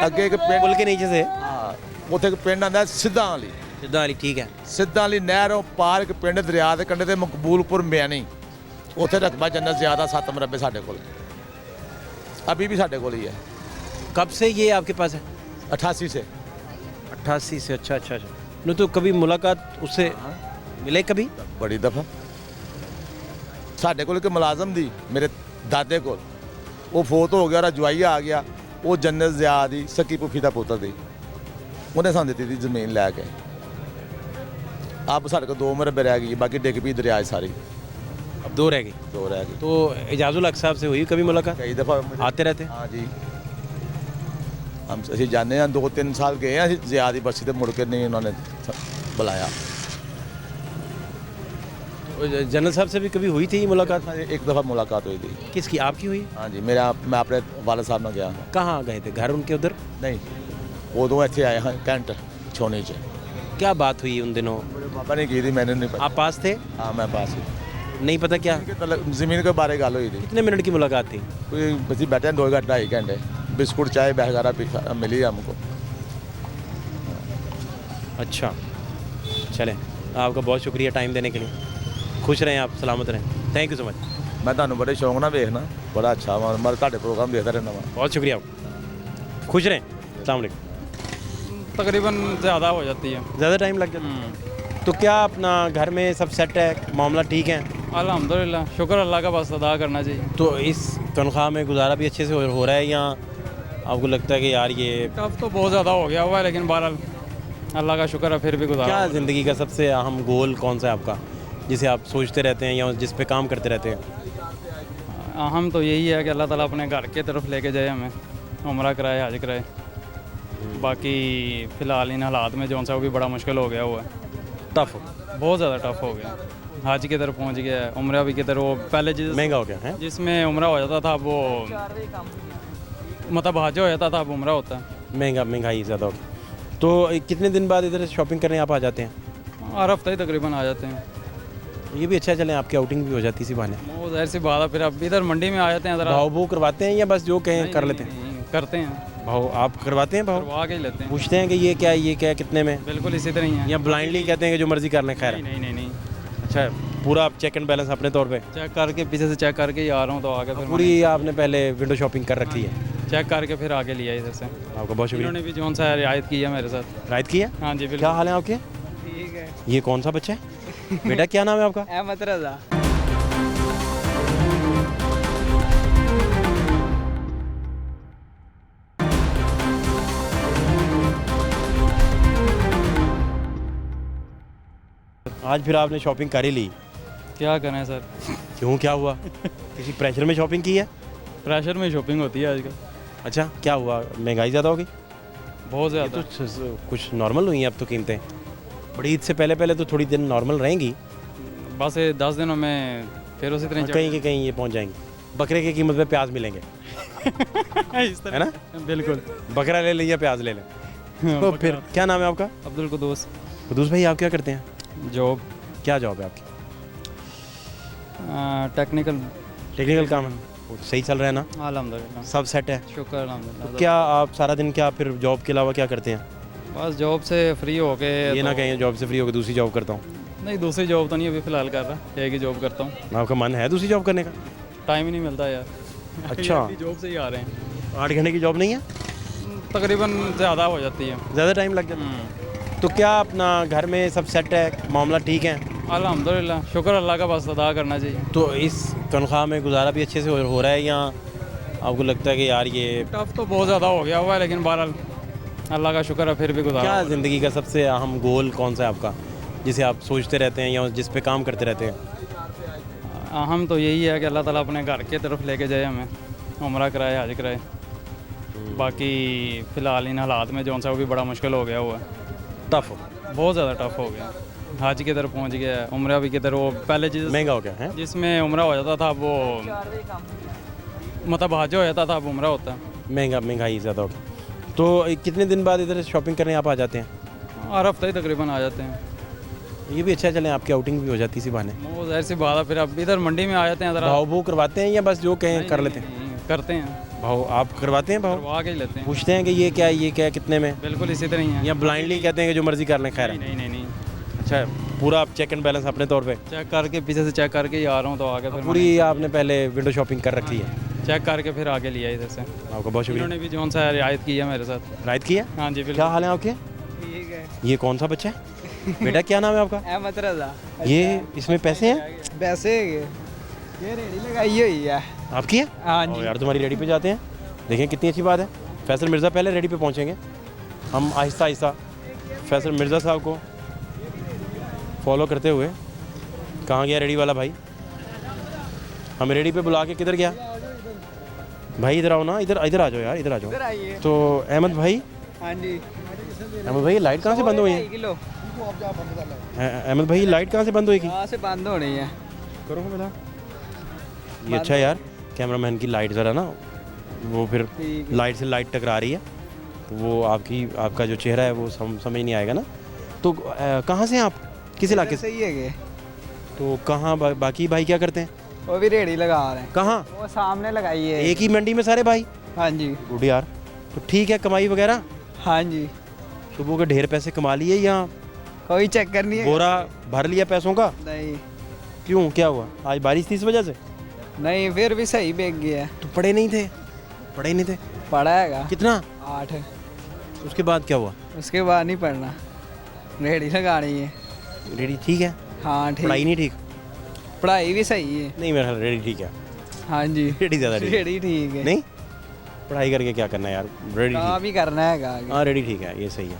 ਅੱਗੇ ਇੱਕ ਪਿੰਡ, पुल के नीचे से? ਹਾਂ ਉੱਥੇ ਇੱਕ ਪਿੰਡ ਆਉਂਦਾ ਸਿੱਧਾਂ ਵਾਲੀ। सिद्धा वाली, ठीक है। ਸਿੱਧਾਂ ਵਾਲੀ ਨਹਿਰੋਂ ਪਾਰ ਇੱਕ ਪਿੰਡ ਦਰਿਆ ਦੇ ਕੰਢੇ ਤੇ ਮਕਬੂਲਪੁਰ ਮਿਆਣੀ, ਉੱਥੇ ਰਕਬਾ ਜੰਨਤ ਜ਼ਿਆਦਾ 7 ਮਰਬੇ ਸਾਡੇ ਕੋਲ अभी भी ਸਾਡੇ ਕੋਲ ਹੀ है। कब से ये आपके पास है? 88 से 88 से। अच्छा अच्छा अच्छा। नहीं तो कभी मुलाकात उससे मिले कभी? बड़ी दफ़ा ਸਾਡੇ ਕੋਲ ਇੱਕ ਮੁਲਾਜ਼ਮ ਦੀ ਮੇਰੇ ਦਾਦੇ ਕੋਲ ਉਹ ਫੋਤ ਹੋ ਗਿਆ, ਉਹਦਾ ਜਵਾਈਆ ਆ ਗਿਆ, ਉਹ ਜੰਨਤ ਜ਼ਿਆ ਦੀ ਸਕੀ ਪੁੱਫੀ ਦਾ ਪੁੱਤਰ ਦੀ, ਉਹਨੇ ਸਾਨੂੰ ਦਿੱਤੀ ਦੀ ਜ਼ਮੀਨ ਲੈ ਕੇ। ਆਪ ਸਾਡੇ ਕੋਲ 2 ਮਰਬੇ ਰਹਿ ਗਈ, ਬਾਕੀ ਡਿੱਗ ਪਈ ਦਰਿਆ 'ਚ ਸਾਰੀ। अब 2 रह गई। 2 ਰਹਿ ਗਈ। तो एजाजुल हक साहब से हुई कभी मुलाकात? कई दफ़ा आते रहते हैं? हाँ जी, हम ਅਸੀਂ ਜਾਂਦੇ ਹਾਂ, 2-3 ਸਾਲ ਗਏ ਹਾਂ ਅਸੀਂ ਜ਼ਿਆ ਦੀ ਬਸਤੀ ਤੇ, ਮੁੜ ਕੇ ਨਹੀਂ ਉਹਨਾਂ ਨੇ बुलाया। जनरल साहब से भी कभी हुई थी मुलाकात? एक दफ़ा मुलाकात हुई थी। किसकी, आपकी हुई? हाँ जी, मैं अपने वालिद साहब में गया हूँ। कहाँ गए थे? घर उनके उधर? नहीं, उदों इतने आए हैं कैंट छोने च। क्या बात हुई उन दिनों? पापा ने की थी, मैंने नहीं पता। आप पास थे? हाँ मैं पास ही। नहीं पता क्या? ज़मीन के बारे गल हुई थी। कितने मिनट की मुलाकात थी? कोई बस बैठे 2-2.5 घंटे, बिस्कुट चाय वगैरह मिली हमको। अच्छा, चलें, आपका बहुत शुक्रिया टाइम देने के लिए। खुश रहें आप, सलामत रहें। Thank you so much. मैं ਤੁਹਾਨੂੰ बड़े शौक ना देखना, बड़ा अच्छा मैं ਤੁਹਾਡੇ प्रोग्राम देखता रहना वा। बहुत शुक्रिया आपका, खुश रहें। अस्सलाम वालेकुम। तकरीबन ज़्यादा हो जाती है। ज़्यादा टाइम लग जाता है? तो क्या अपना घर में सब सेट है, मामला ठीक है? अल्हम्दुलिल्लाह, शुक्र अल्लाह का, बस अदा करना चाहिए। तो इस तनख्वाह में गुजारा भी अच्छे से हो रहा है, या आपको लगता है कि यार ये टफ तो बहुत ज़्यादा हो गया हुआ है, लेकिन बहरहाल अल्लाह का शुक्र है फिर भी गुजारा। क्या ज़िंदगी का सबसे अहम गोल कौन सा है आपका, जिसे आप सोचते रहते हैं या जिस पे काम करते रहते हैं? अहम तो यही है कि अल्लाह ताला अपने घर की तरफ लेके जाए हमें, उम्रा कराए, हज कराए। बाकी फ़िलहाल इन हालात में जो सा वो भी बड़ा मुश्किल हो गया हुआ है, टफ, बहुत ज़्यादा टफ हो गया। हज की तरफ पहुँच गया है, उम्रा भी की तरफ, वो पहले महंगा हो गया है। जिसमें उम्रा हो जाता था वो मतलब हज हो जाता था, अब उम्रा होता है। महंगाई ज़्यादा हो गई। तो कितने दिन बाद इधर शॉपिंग करने आप आ जाते हैं? हर हफ्ते ही तकरीबन आ जाते हैं। ये भी अच्छा, चलें आपकी आउटिंग भी हो जाती है इसी बहाने। वो ज़ाहिर सी बात है, फिर अब इधर मंडी में आ जाते हैं ज़रा। भाव भू करवाते हैं या बस जो कहें कर लेते हैं? नहीं, करते हैं, भाव आप करवाते हैं? भाव करवा के ही लेते हैं। पूछते हैं कि ये क्या है, ये क्या है, कितने में? बिल्कुल इसी तरह ही है। या ब्लाइंडली कहते हैं कि जो मर्ज़ी कर लें? खैर, नहीं नहीं नहीं नहीं, अच्छा, पूरा आप चेक एंड बैलेंस अपने तौर पे चेक करके पीछे से चेक करके ही आ रहा हूँ, तो आगे फिर पूरी आपने पहले विंडो शॉपिंग कर रखी है? चेक करके फिर आगे लिया इधर से। आपका बहुत शुक्रिया। इन्होंने भी जो सा रियायत की है मेरे साथ। रायत किया? हाँ जी क्या बिल्कुल। हाल है आपके? ठीक है। ये कौन सा बच्चा है? बेटा क्या नाम है आपका? अहमद रज़ा। आज फिर आपने शॉपिंग कर ही ली, क्या करें सर, क्यों, क्या हुआ? किसी प्रेशर में शॉपिंग की है? प्रेशर में शॉपिंग होती है आजकल। अच्छा, क्या हुआ, महंगाई ज़्यादा हो गई? बहुत ये ज़्यादा। तो कुछ नॉर्मल हुई हैं अब तो कीमतें। बड़ी ईद से पहले तो थोड़ी दिन नॉर्मल रहेंगी, बस ये 10 दिनों में फिर उसी तरह कहीं के कहीं ये पहुंच जाएंगी। बकरे की कीमत पे प्याज मिलेंगे, इस है ना? बिल्कुल। बकरा ले लें या प्याज ले लें। तो फिर क्या नाम है आपका? अब्दुल कुदूस। कुदूस भाई, आप क्या करते हैं? जॉब, क्या जॉब है आपकी? टेक्निकल काम है? सही चल रहा है ना? अल्हम्दुलिल्लाह, सब सेट है? शुक्र अल्हम्दुलिल्लाह। तो क्या आप सारा दिन क्या फिर जॉब के अलावा क्या करते हैं? बस जॉब से फ्री हो के ये ना कहें जॉब से फ्री होकर दूसरी जॉब करता हूँ। नहीं, दूसरी जॉब तो नहीं अभी फ़िलहाल कर रहा, एक ही जॉब करता हूँ। आपका मन है दूसरी जॉब करने का? टाइम ही नहीं मिलता यार। अच्छा, जॉब से ही आ रहे हैं। 8 घंटे की जॉब नहीं है? तकरीबन ज़्यादा हो जाती है। ज़्यादा टाइम लग जाता है? तो क्या अपना घर में सब सेट है, मामला ठीक है? अल्हम्दुलिल्लाह, शुक्र अल्लाह का, बस अदा करना चाहिए। तो इस तनख्वाह में गुजारा भी अच्छे से हो रहा है, या आपको लगता है कि यार ये टफ तो बहुत ज़्यादा हो गया हुआ है, लेकिन बहरहाल अल्लाह का शुक्र है फिर भी गुजारा। क्या ज़िंदगी का सबसे अहम गोल कौन सा है आपका, जिसे आप सोचते रहते हैं या जिस पे काम करते रहते हैं? अहम तो यही है कि अल्लाह ताला अपने घर की तरफ लेके जाए हमें, उम्रा कराए, हज कराए। बाकी फ़िलहाल इन हालात में जो सा वो भी बड़ा मुश्किल हो गया हुआ है, टफ, बहुत ज़्यादा टफ हो गया। हज की तरफ पहुँच गया है, उम्रा भी की तरफ, वो पहले महंगा हो गया है? जिसमें उम्रा हो जाता था वो मतलब हज हो जाता था, अब उम्रा होता है। महंगाई ज़्यादा हो गई। तो कितने दिन बाद इधर शॉपिंग करने आप आ जाते हैं? हर हफ्ते ही तकरीबन आ जाते हैं। ये भी अच्छा, चलें आपकी आउटिंग भी हो जाती है इसी बहाने। वो ज़ाहिर सी बात है, फिर अब इधर मंडी में आ जाते हैं ज़रा। भाव भू करवाते हैं या बस जो कहें कर लेते हैं? नहीं, करते हैं, भाव आप करवाते हैं? भाव करवा के ही लेते हैं। पूछते हैं कि ये क्या है, ये क्या है, कितने में? बिल्कुल इसी तरह ही है। या ब्लाइंडली कहते हैं कि जो मर्ज़ी कर लें? खैर, नहीं नहीं नहीं नहीं, अच्छा, पूरा आप चेक एंड बैलेंस अपने तौर पे? चेक करके पीछे से चेक करके ही आ रहा हूँ, तो आगे फिर पूरी आपने पहले विंडो शॉपिंग कर रखी है? चेक करके फिर आगे लिया इधर से। आपका बहुत शुक्रिया। इन्होंने भी जो सा रियायत की है मेरे साथ। राइट किया? हाँ जी क्या बिल्कुल। हाल है आपके? ठीक है। ये कौन सा बच्चा है बेटा, क्या नाम है आपका? अहमद रजा। ये इसमें पैसे हैं? वैसे ये रेडी लगाई हुई है। आपकी है? हाँ ओ जी। यार तुम्हारी रेडी पे जाते हैं, देखें कितनी अच्छी बात है। फैसल मिर्ज़ा पहले रेडी पे पहुंचेंगे, हम आहिस्ता आहिस्ता फैसल मिर्ज़ा साहब को फॉलो करते हुए। कहाँ गया रेडी वाला भाई? हमें रेडी पे बुला के किधर गया भाई? इधर आओ ना, इधर इधर आ जाओ यार, इधर आ जाओ। इधर आइए। तो अहमद भाई, हाँ जी। अहमद भाई लाइट कहाँ से बंद हुई है? 2.5 किलो अहमद भाई लाइट कहाँ से बंद हुई? यहाँ से बंद होनी है। करो बता। ये अच्छा है यार, कैमरामैन की लाइट ज़रा ना वो फिर ठीक है। लाइट से लाइट टकरा रही है, तो वो आपका जो चेहरा है वो समझ नहीं आएगा ना। तो कहाँ से हैं आप, किस इलाके से? सही है ये। तो कहाँ बाकी भाई क्या करते हैं? वो भी रेडी लगा रहे हैं। कहाँ? वो सामने लगाई है। एक ही मंडी में सारे भाई? हाँ जी। गुड यार, तो ठीक है। कमाई वगैरह हाँ जी। सुबह के ढेर पैसे कमा लिए या कोई चक्कर नहीं है। बोरा भर लिया पैसों का? नहीं क्यों, क्या हुआ? आज बारिश थी इस वजह से? नहीं, फिर भी सही बेच गया। तो पढ़े नहीं थे? पढ़े नहीं थे? पढ़ा हैगा कितना? 8। उसके बाद क्या हुआ? उसके बाद नहीं पढ़ना, रेडी लगानी है। रेडी ठीक है, हाँ ठीक। पढ़ाई नहीं ठीक? पढ़ाई भी सही है। नहीं मेरा ख्याल रेडी ठीक है। हाँ जी। रेडी ज़्यादा ठीक है। रेडी ठीक है। नहीं, पढ़ाई करके क्या करना है यार, रेडी काम ठीक। भी करना हैगा आगे। हाँ रेडी ठीक है, ये सही है।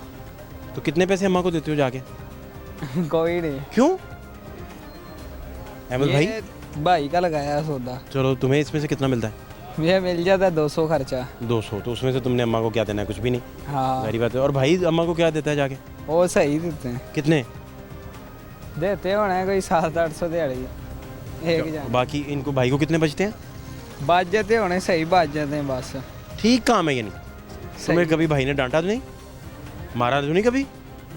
तो कितने पैसे अम्मा को देते हो जाके? कोई नहीं। क्यों अहमद भाई? ये भाई का लगाया है सौदा। चलो तुम्हें इसमें से कितना मिलता है? मुझे मिल जाता है 200 खर्चा। 200? तो उसमें से तुमने अम्मा को क्या देना है? कुछ भी नहीं, हाँ सारी बात है। और भाई अम्मा को क्या देता है जाके? वो सही देते हैं। कितने देते होने कोई 700-800 दिहाड़ी एक जान। बाकी इनको भाई को कितने बचते हैं? बच जाते होने, सही बच जाते हैं बस। ठीक काम है ये नहीं? तुम्हें कभी भाई ने डांटा तो नहीं, मारा तो नहीं कभी?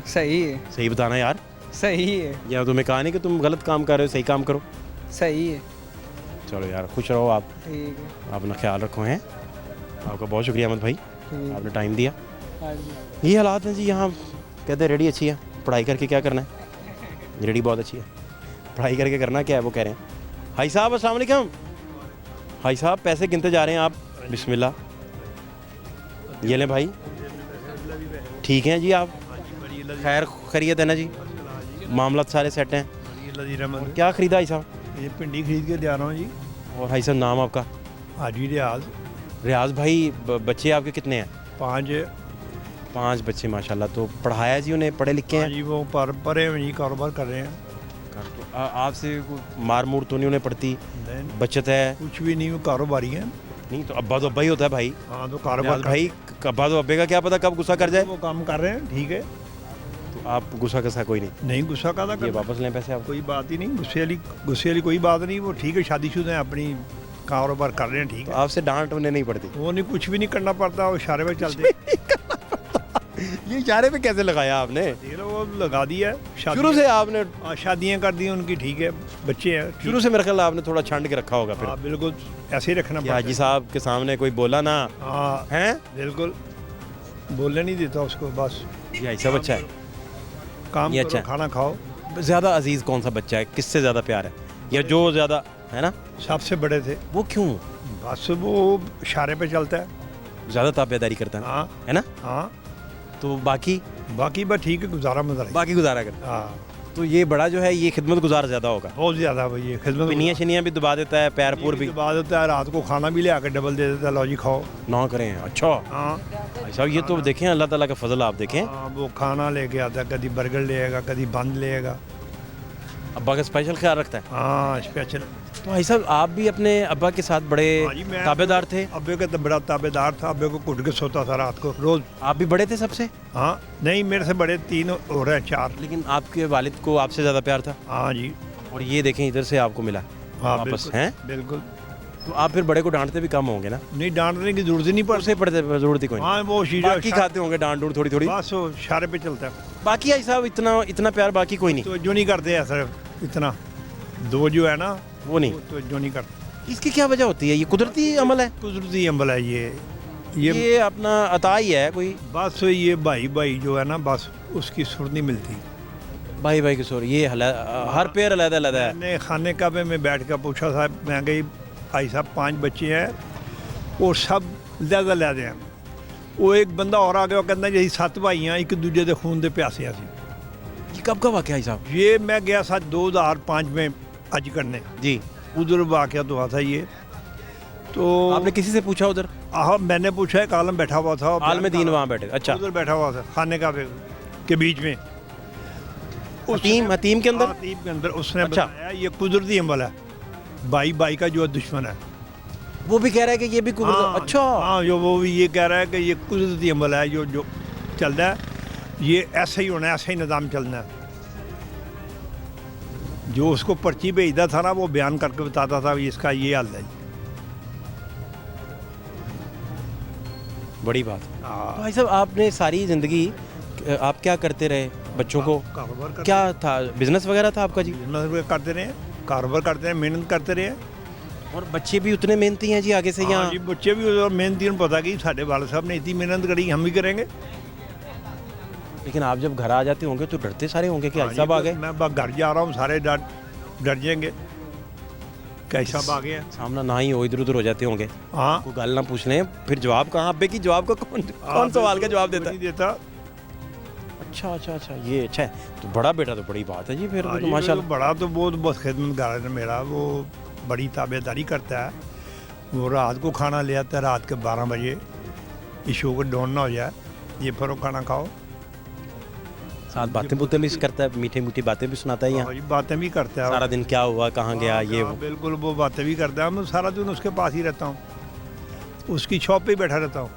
सही है। सही बताना यार, सही है। या तुम्हें कहा नहीं कि तुम गलत काम कर रहे हो, सही काम करो। सही है। चलो यार खुश रहो आप, ठीक है। अपना ख्याल रखो। हैं आपका बहुत शुक्रिया अहमद भाई, ठीक। आपने टाइम दिया। हाँ जी। ये हालात हैं जी यहाँ। कहते हैं रेडी अच्छी है, पढ़ाई करके क्या करना है? रेडी बहुत अच्छी है, पढ़ाई करके करना क्या है वो कह रहे हैं। भाई साहब अस्सलाम वालेकुम। भाई साहब पैसे गिनते जा रहे हैं आप, बिस्मिल्लाह। ये लें भाई। ठीक हैं जी आप? खैर खैरियत है ना जी? मामला सारे सेट हैं? और क्या ख़रीदा भाई साहब? ये भिंडी खरीद के जा रहा हूँ जी। और भाई साहब नाम आपका? हाजी रियाज। रियाज भाई। बच्चे आपके कितने हैं? 5। 5 बच्चे माशाल्लाह। तो पढ़ाया जी उन्हें, पढ़े लिखे हैं? जी वो पढ़े हुए जी, कारोबार कर रहे हैं। तो आपसे कोई मार मूर तो नहीं उन्हें पड़ती? नहीं, बचत है? कुछ भी नहीं, वो कारोबारी हैं। नहीं तो अब्बा तो अब्बा ही होता है भाई। हाँ तो रियाज कारोबार भाई, अब्बा तो अब्बे का क्या पता कब गुस्सा कर जाए। वो काम कर रहे हैं, ठीक है। तो आप गुस्सा कसा कोई नहीं? नहीं गुस्सा का ये वापस लें पैसे आप। कोई बात ही नहीं, गुस्से वाली कोई बात नहीं। वो ठीक है, शादीशुदा हैं, अपनी कारोबार कर रहे हैं, ठीक तो है। आपसे डांट उन्हें नहीं पड़ती? वो नहीं, कुछ भी नहीं करना पड़ता, वो इशारे पे चलते। ये इशारे पे कैसे लगाया आपने? देख लो, वो लगा दिया है। शुरू से आपने? शादियाँ कर दी उनकी, ठीक है, बच्चे हैं। ठीक। शुरू से मेरे ख्याल आपने थोड़ा छंड के रखा होगा फिर। हाँ बिल्कुल, ऐसे ही रखना कि हाजी साहब के सामने कोई बोला ना? हाँ हैं? बिल्कुल, बोलने नहीं देता उसको, बस ये ऐसा बच्चा है? काम ये करो, अच्छा है। खाना खाओ। ज़्यादा अजीज़ कौन सा बच्चा है, किससे ज़्यादा प्यार है, या जो ज़्यादा है ना? सबसे बड़े थे। वो क्यों बस वो इशारे पे चलता है। ज़्यादा ताबेदारी करता है हाँ है ना? हाँ। तो बाकी बाकी बस ठीक है, गुजारा मुजारा। बाकी गुजारा करता है। हाँ तो ये बड़ा जो है ये खिदमत गुजार ज़्यादा होगा। बहुत ज़्यादा भाई, ये खिदमत। पिनियाँ शनियाँ भी दबा देता है, पैर पूर भी? बाद होता है, रात को खाना भी ले आकर डबल दे देता है, लो जी खाओ। ना करें? अच्छा हाँ भाई साहब, ये तो देखें अल्लाह ताला का फजल, आप देखें। हाँ, वो खाना लेके आता है, कभी बर्गर ले आएगा, कभी बंद ले आएगा। अब्बा का स्पेशल ख्याल रखता है? हाँ स्पेशल। तो भाई साहब आप भी अपने अब्बा के साथ बड़े हाँ जी, मैं ताबेदार थे? अब्बे का तो बड़ा ताबेदार था, अब्बे को कुट के सोता था रात को रोज। आप भी बड़े थे सबसे? हाँ नहीं, मेरे से बड़े 3 हो रहे हैं, 4। लेकिन आपके वालिद को आपसे ज़्यादा प्यार था? हाँ जी। और ये देखें इधर से आपको मिला हाँ वापस, बिल्कुल, हैं? बिल्कुल। तो आप फिर बड़े को डांटते भी कम होंगे ना? नहीं, डांटने की जरूरत ही नहीं पड़ती। उसे पड़ते जरूरत ही कोई नहीं। हाँ वो बाकी खाते होंगे डांट डूंट थोड़ी थोड़ी? बस वो इशारे पे चलता है। बाकी भाई साहब इतना प्यार बाकी कोई नहीं? तो जो नहीं करते ऐसा इतना, दो जो है ना वो नहीं? तो जो नहीं करते। इसकी क्या वजह होती है? ये कुदरती अमल है? कुदरती अमल है ये ये अपना अता ही है कोई? बस ये भाई जो है ना, बस उसकी सुर नहीं मिलती। भाई भाई किशोर, ये हर पेयर अलग अलग है। मैंने खाने का में बैठ कर पूछा साहब, मैं गई भाई साहब 5 बच्चे हैं और सब ज़्यादा लैदे हैं। वो एक बंदा और आ गया, वो कहता जी 7 भाई हैं, एक दूजे के खून के प्यासे हैं। ये कब का वाक़या है साहब? ये मैं गया था 2005 में हज करने, जी, उधर वाक़या तो हुआ था ये। तो आपने किसी से पूछा उधर? मैंने पूछा, एक आलम बैठा हुआ था, आलम दीन वहाँ बैठे? अच्छा, उधर बैठा हुआ था खाने का के बीच में, हतीम के अंदर? हतीम के अंदर उसने अच्छा। बताया ये कुदरती अमल है, भाई का जो दुश्मन है। वो भी कह रहा है कि ये भी कुदरत। अच्छा, हाँ, जो वो भी ये कह रहा है कि ये कुदरती अमल है, जो चल रहा है, ये ऐसे ही होना है, ऐसा ही निज़ाम चलना है। जो उसको पर्ची भेजता था ना, वो बयान करके बताता था इसका ये हल है। बड़ी बात। हाँ। तो भाई साहब, आपने सारी ज़िंदगी आप क्या करते रहे? बच्चों को कारोबार करते क्या था? बिजनेस वगैरह था आपका जी? बिजनेस करते रहे, कारोबार करते रहे, मेहनत करते रहे। और बच्चे भी उतने मेहनती हैं जी आगे से हाँ यहाँ? जी, बच्चे भी मेहनती, पता कि साढ़े वाले साहब ने इतनी मेहनत करी, हम भी करेंगे। लेकिन आप जब घर आ जाते होंगे तो डरते सारे होंगे कि हाँ भाई जी, साहब आ गए। मैं घर जा रहा हूँ, सारे डर जाएंगे कैसा आ गए हैं। सामना ना ही हो, इधर उधर हो जाते होंगे। हाँ, कोई गाल ना पूछ लें, फिर जवाब कहाँ? अब्बे की जवाब का कौन सवाल का जवाब देता है? नहीं देता। अच्छा अच्छा अच्छा, ये अच्छा है। तो बड़ा बेटा तो बड़ी बात है जी, फिर हाँ तो जी, माशाल्लाह। बड़ा तो बहुत खिदमतगार है मेरा, वो बड़ी ताबेदारी करता है। वो रात को खाना ले आता है, रात के 12 बजे, ये शुगर डाउन ना हो जाए, ये फिर वो खाना खाओ। साथ बातें बुतें भी करता है, मीठी मीठी बातें भी सुनाता है यहाँ? हाँ जी, बातें भी करता है। सारा दिन क्या हुआ, कहाँ गया, ये हाँ, वो? बिल्कुल, वो बातें भी करता है। मैं सारा दिन उसके पास ही रहता हूँ, उसकी शॉप पे ही बैठा रहता हूँ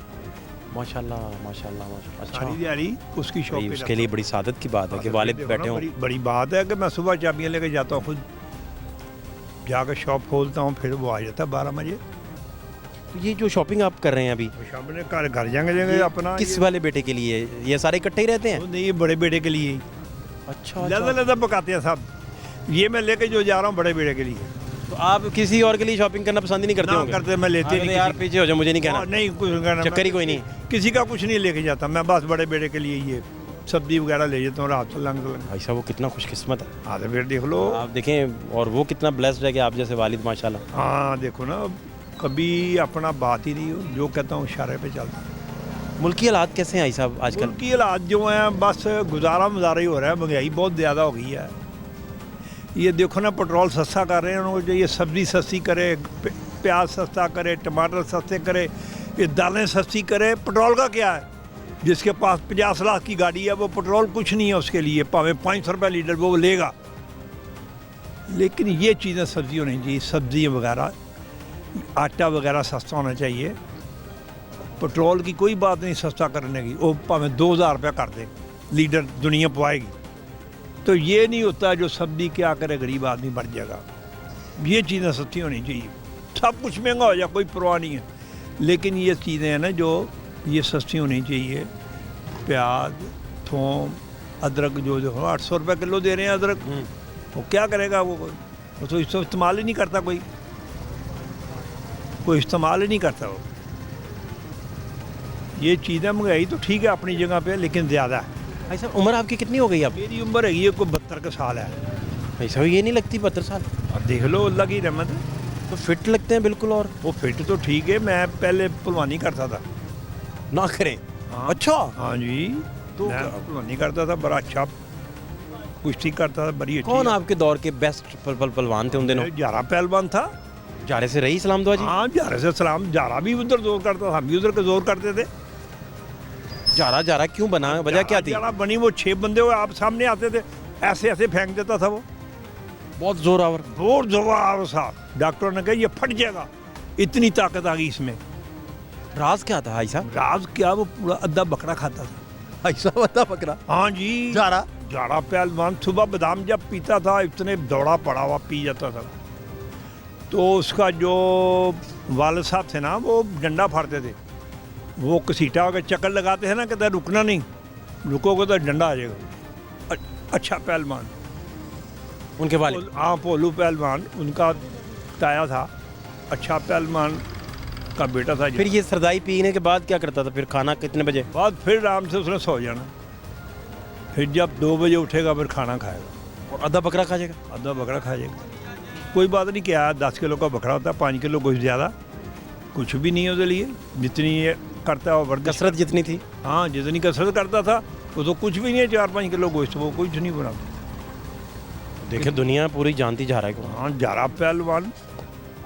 माशाल्लाह माशाल्लाह माशाल्लाह। अच्छा, सारी दिहाड़ी उसकी शॉप भाई, पे उसके लिए बड़ी सादत की बात है कि वालिद देखो बैठे ना, हों। बड़ी बात है कि मैं सुबह चाबियाँ लेके जाता हूँ, खुद जाकर शॉप खोलता हूँ, फिर वो आ जाता है 12 बजे। तो ये जो शॉपिंग आप कर रहे हैं अभी, शाम में घर जाएंगे अपना। किस वाले बेटे के लिए? ये सारे इकट्ठे ही रहते हैं? नहीं, ये बड़े बेटे के लिए। अच्छा ज़्यादा अच्छा। ज़्यादा पकाते हैं साहब, ये मैं लेके जो जा रहा हूँ बड़े बेटे के लिए। तो आप किसी और के लिए शॉपिंग करना पसंद ही नहीं करते ना होंगे? करते, मैं लेते हाँ, नहीं यार किसी- पीछे हो जाओ, मुझे नहीं कहना। और नहीं कुछ कहना, चक्कर ही मैं कोई नहीं। किसी का कुछ नहीं लेके जाता, मैं बस बड़े बेटे के लिए ये सब्जी वगैरह ले जाता हूँ रात को लंग। भाई साहब, वो कितना खुशकिस्मत है। हाँ तो फिर देख लो। आप देखें, और वो कितना ब्लेस्ड है कि आप जैसे वालिद माशाल्लाह। हाँ देखो ना, कभी अपना बात ही नहीं हो, जो कहता हूँ इशारे पे चलता है। मुल्की हालात कैसे हैं भाई साहब आजकल? उनकी हालात जो हैं, बस गुजारा मुजारा ही हो रहा है, महंगाई बहुत ज़्यादा हो गई है। ये देखो ना, पेट्रोल सस्ता कर रहे हैं, उनको चाहिए सब्ज़ी सस्ती करे, प्याज सस्ता करे, टमाटर सस्ते करे, ये दालें सस्ती करे। पेट्रोल का क्या है? जिसके पास 50 लाख की गाड़ी है, वो पेट्रोल कुछ नहीं है उसके लिए, भावें 500 रुपये लीटर वो लेगा। लेकिन ये चीज़ें सब्ज़ी होनी चाहिए, सब्ज़ी वगैरह, आटा वगैरह सस्ता होना चाहिए। पेट्रोल की कोई बात नहीं सस्ता करने की, वो भावें 2000 रुपया कर दे लीटर, दुनिया पवाएगी। तो ये नहीं होता जो सब्जी क्या करे, गरीब आदमी बढ़ जाएगा। ये चीज़ें सस्ती होनी चाहिए, सब कुछ महंगा हो जाए कोई परवाह नहीं है, लेकिन ये चीज़ें हैं ना जो ये सस्ती होनी चाहिए। प्याज, थोम, अदरक, जो 800 रुपये किलो दे रहे हैं अदरक, वो क्या करेगा? वो तो इसको इस्तेमाल ही नहीं करता, कोई इस्तेमाल ही नहीं करता वो। ये चीज़ें महंगाई तो ठीक है अपनी जगह पे, लेकिन ज़्यादा है। भाई साहब, उम्र आपकी कितनी हो गई अब? मेरी उम्र है ये कोई 72 का साल है। भाई साहब, ये नहीं लगती 72 साल? अब देख लो, अल्लाह की रहमत है। तो फिट लगते हैं बिल्कुल। और वो फिट तो ठीक है, मैं पहले पहलवानी करता था। ना करें? हाँ। अच्छा, हाँ जी, तो मैं पहलवानी करता था, बड़ा अच्छा कुश्ती करता था, बड़ी अच्छी। कौन आपके दौर के बेस्ट पहलवान थे उन दिनों? जारा पहलवान था। जारे से रही सलाम दुआ जी? हाँ, जारे से सलाम। जारा भी उधर जोर करता था, हम भी उधर का जोर करते थे। जारा क्यों बना, वजह क्या थी? जारा बनी, वो 6 बंदे वो आप सामने आते थे, ऐसे ऐसे फेंक देता था वो, बहुत जोरावर। जोर जवाब साहब। डॉक्टर ने कहा ये फट जाएगा, इतनी ताकत आ गई इसमें। राज क्या था भाई साहब? राज क्या, वो पूरा अद्धा बकरा खाता था। भाई साहब, अद्धा बकरा? हाँ जी, जारा पहलवान सुबह बादाम जब पीता था, इतने दौड़ा पड़ा हुआ पी जाता था। तो उसका जो वालिद साहब थे ना, वो डंडा फाड़ते थे, वो घसीटा होकर चक्कर लगाते हैं ना, कहते रुकना नहीं, रुकोगे तो डंडा आ जाएगा। अच्छा पहलवान उनके वालिद? हाँ, पोलू पहलवान उनका ताया था। अच्छा पहलवान का बेटा था। फिर ये सरदाई पीने के बाद क्या करता था? फिर खाना कितने बजे? बाद फिर आराम से उसने सो जाना। फिर जब 2 बजे उठेगा फिर खाना खाएगा। और आधा बकरा खा जाएगा? आधा बकरा खा जाएगा। कोई बात नहीं, क्या 10 किलो का बकरा होता है, 5 किलो कुछ ज़्यादा कुछ भी नहीं है उसके लिए। जितनी ये करता है वो वर्जिश कसरत जितनी थी? हाँ, जितनी कसरत करता था वो तो कुछ भी नहीं है। 4-5 किलो गोश्त वो कुछ नहीं बना। देखिए दुनिया पूरी जानती जा रहा है को। हाँ, जारा पहलवान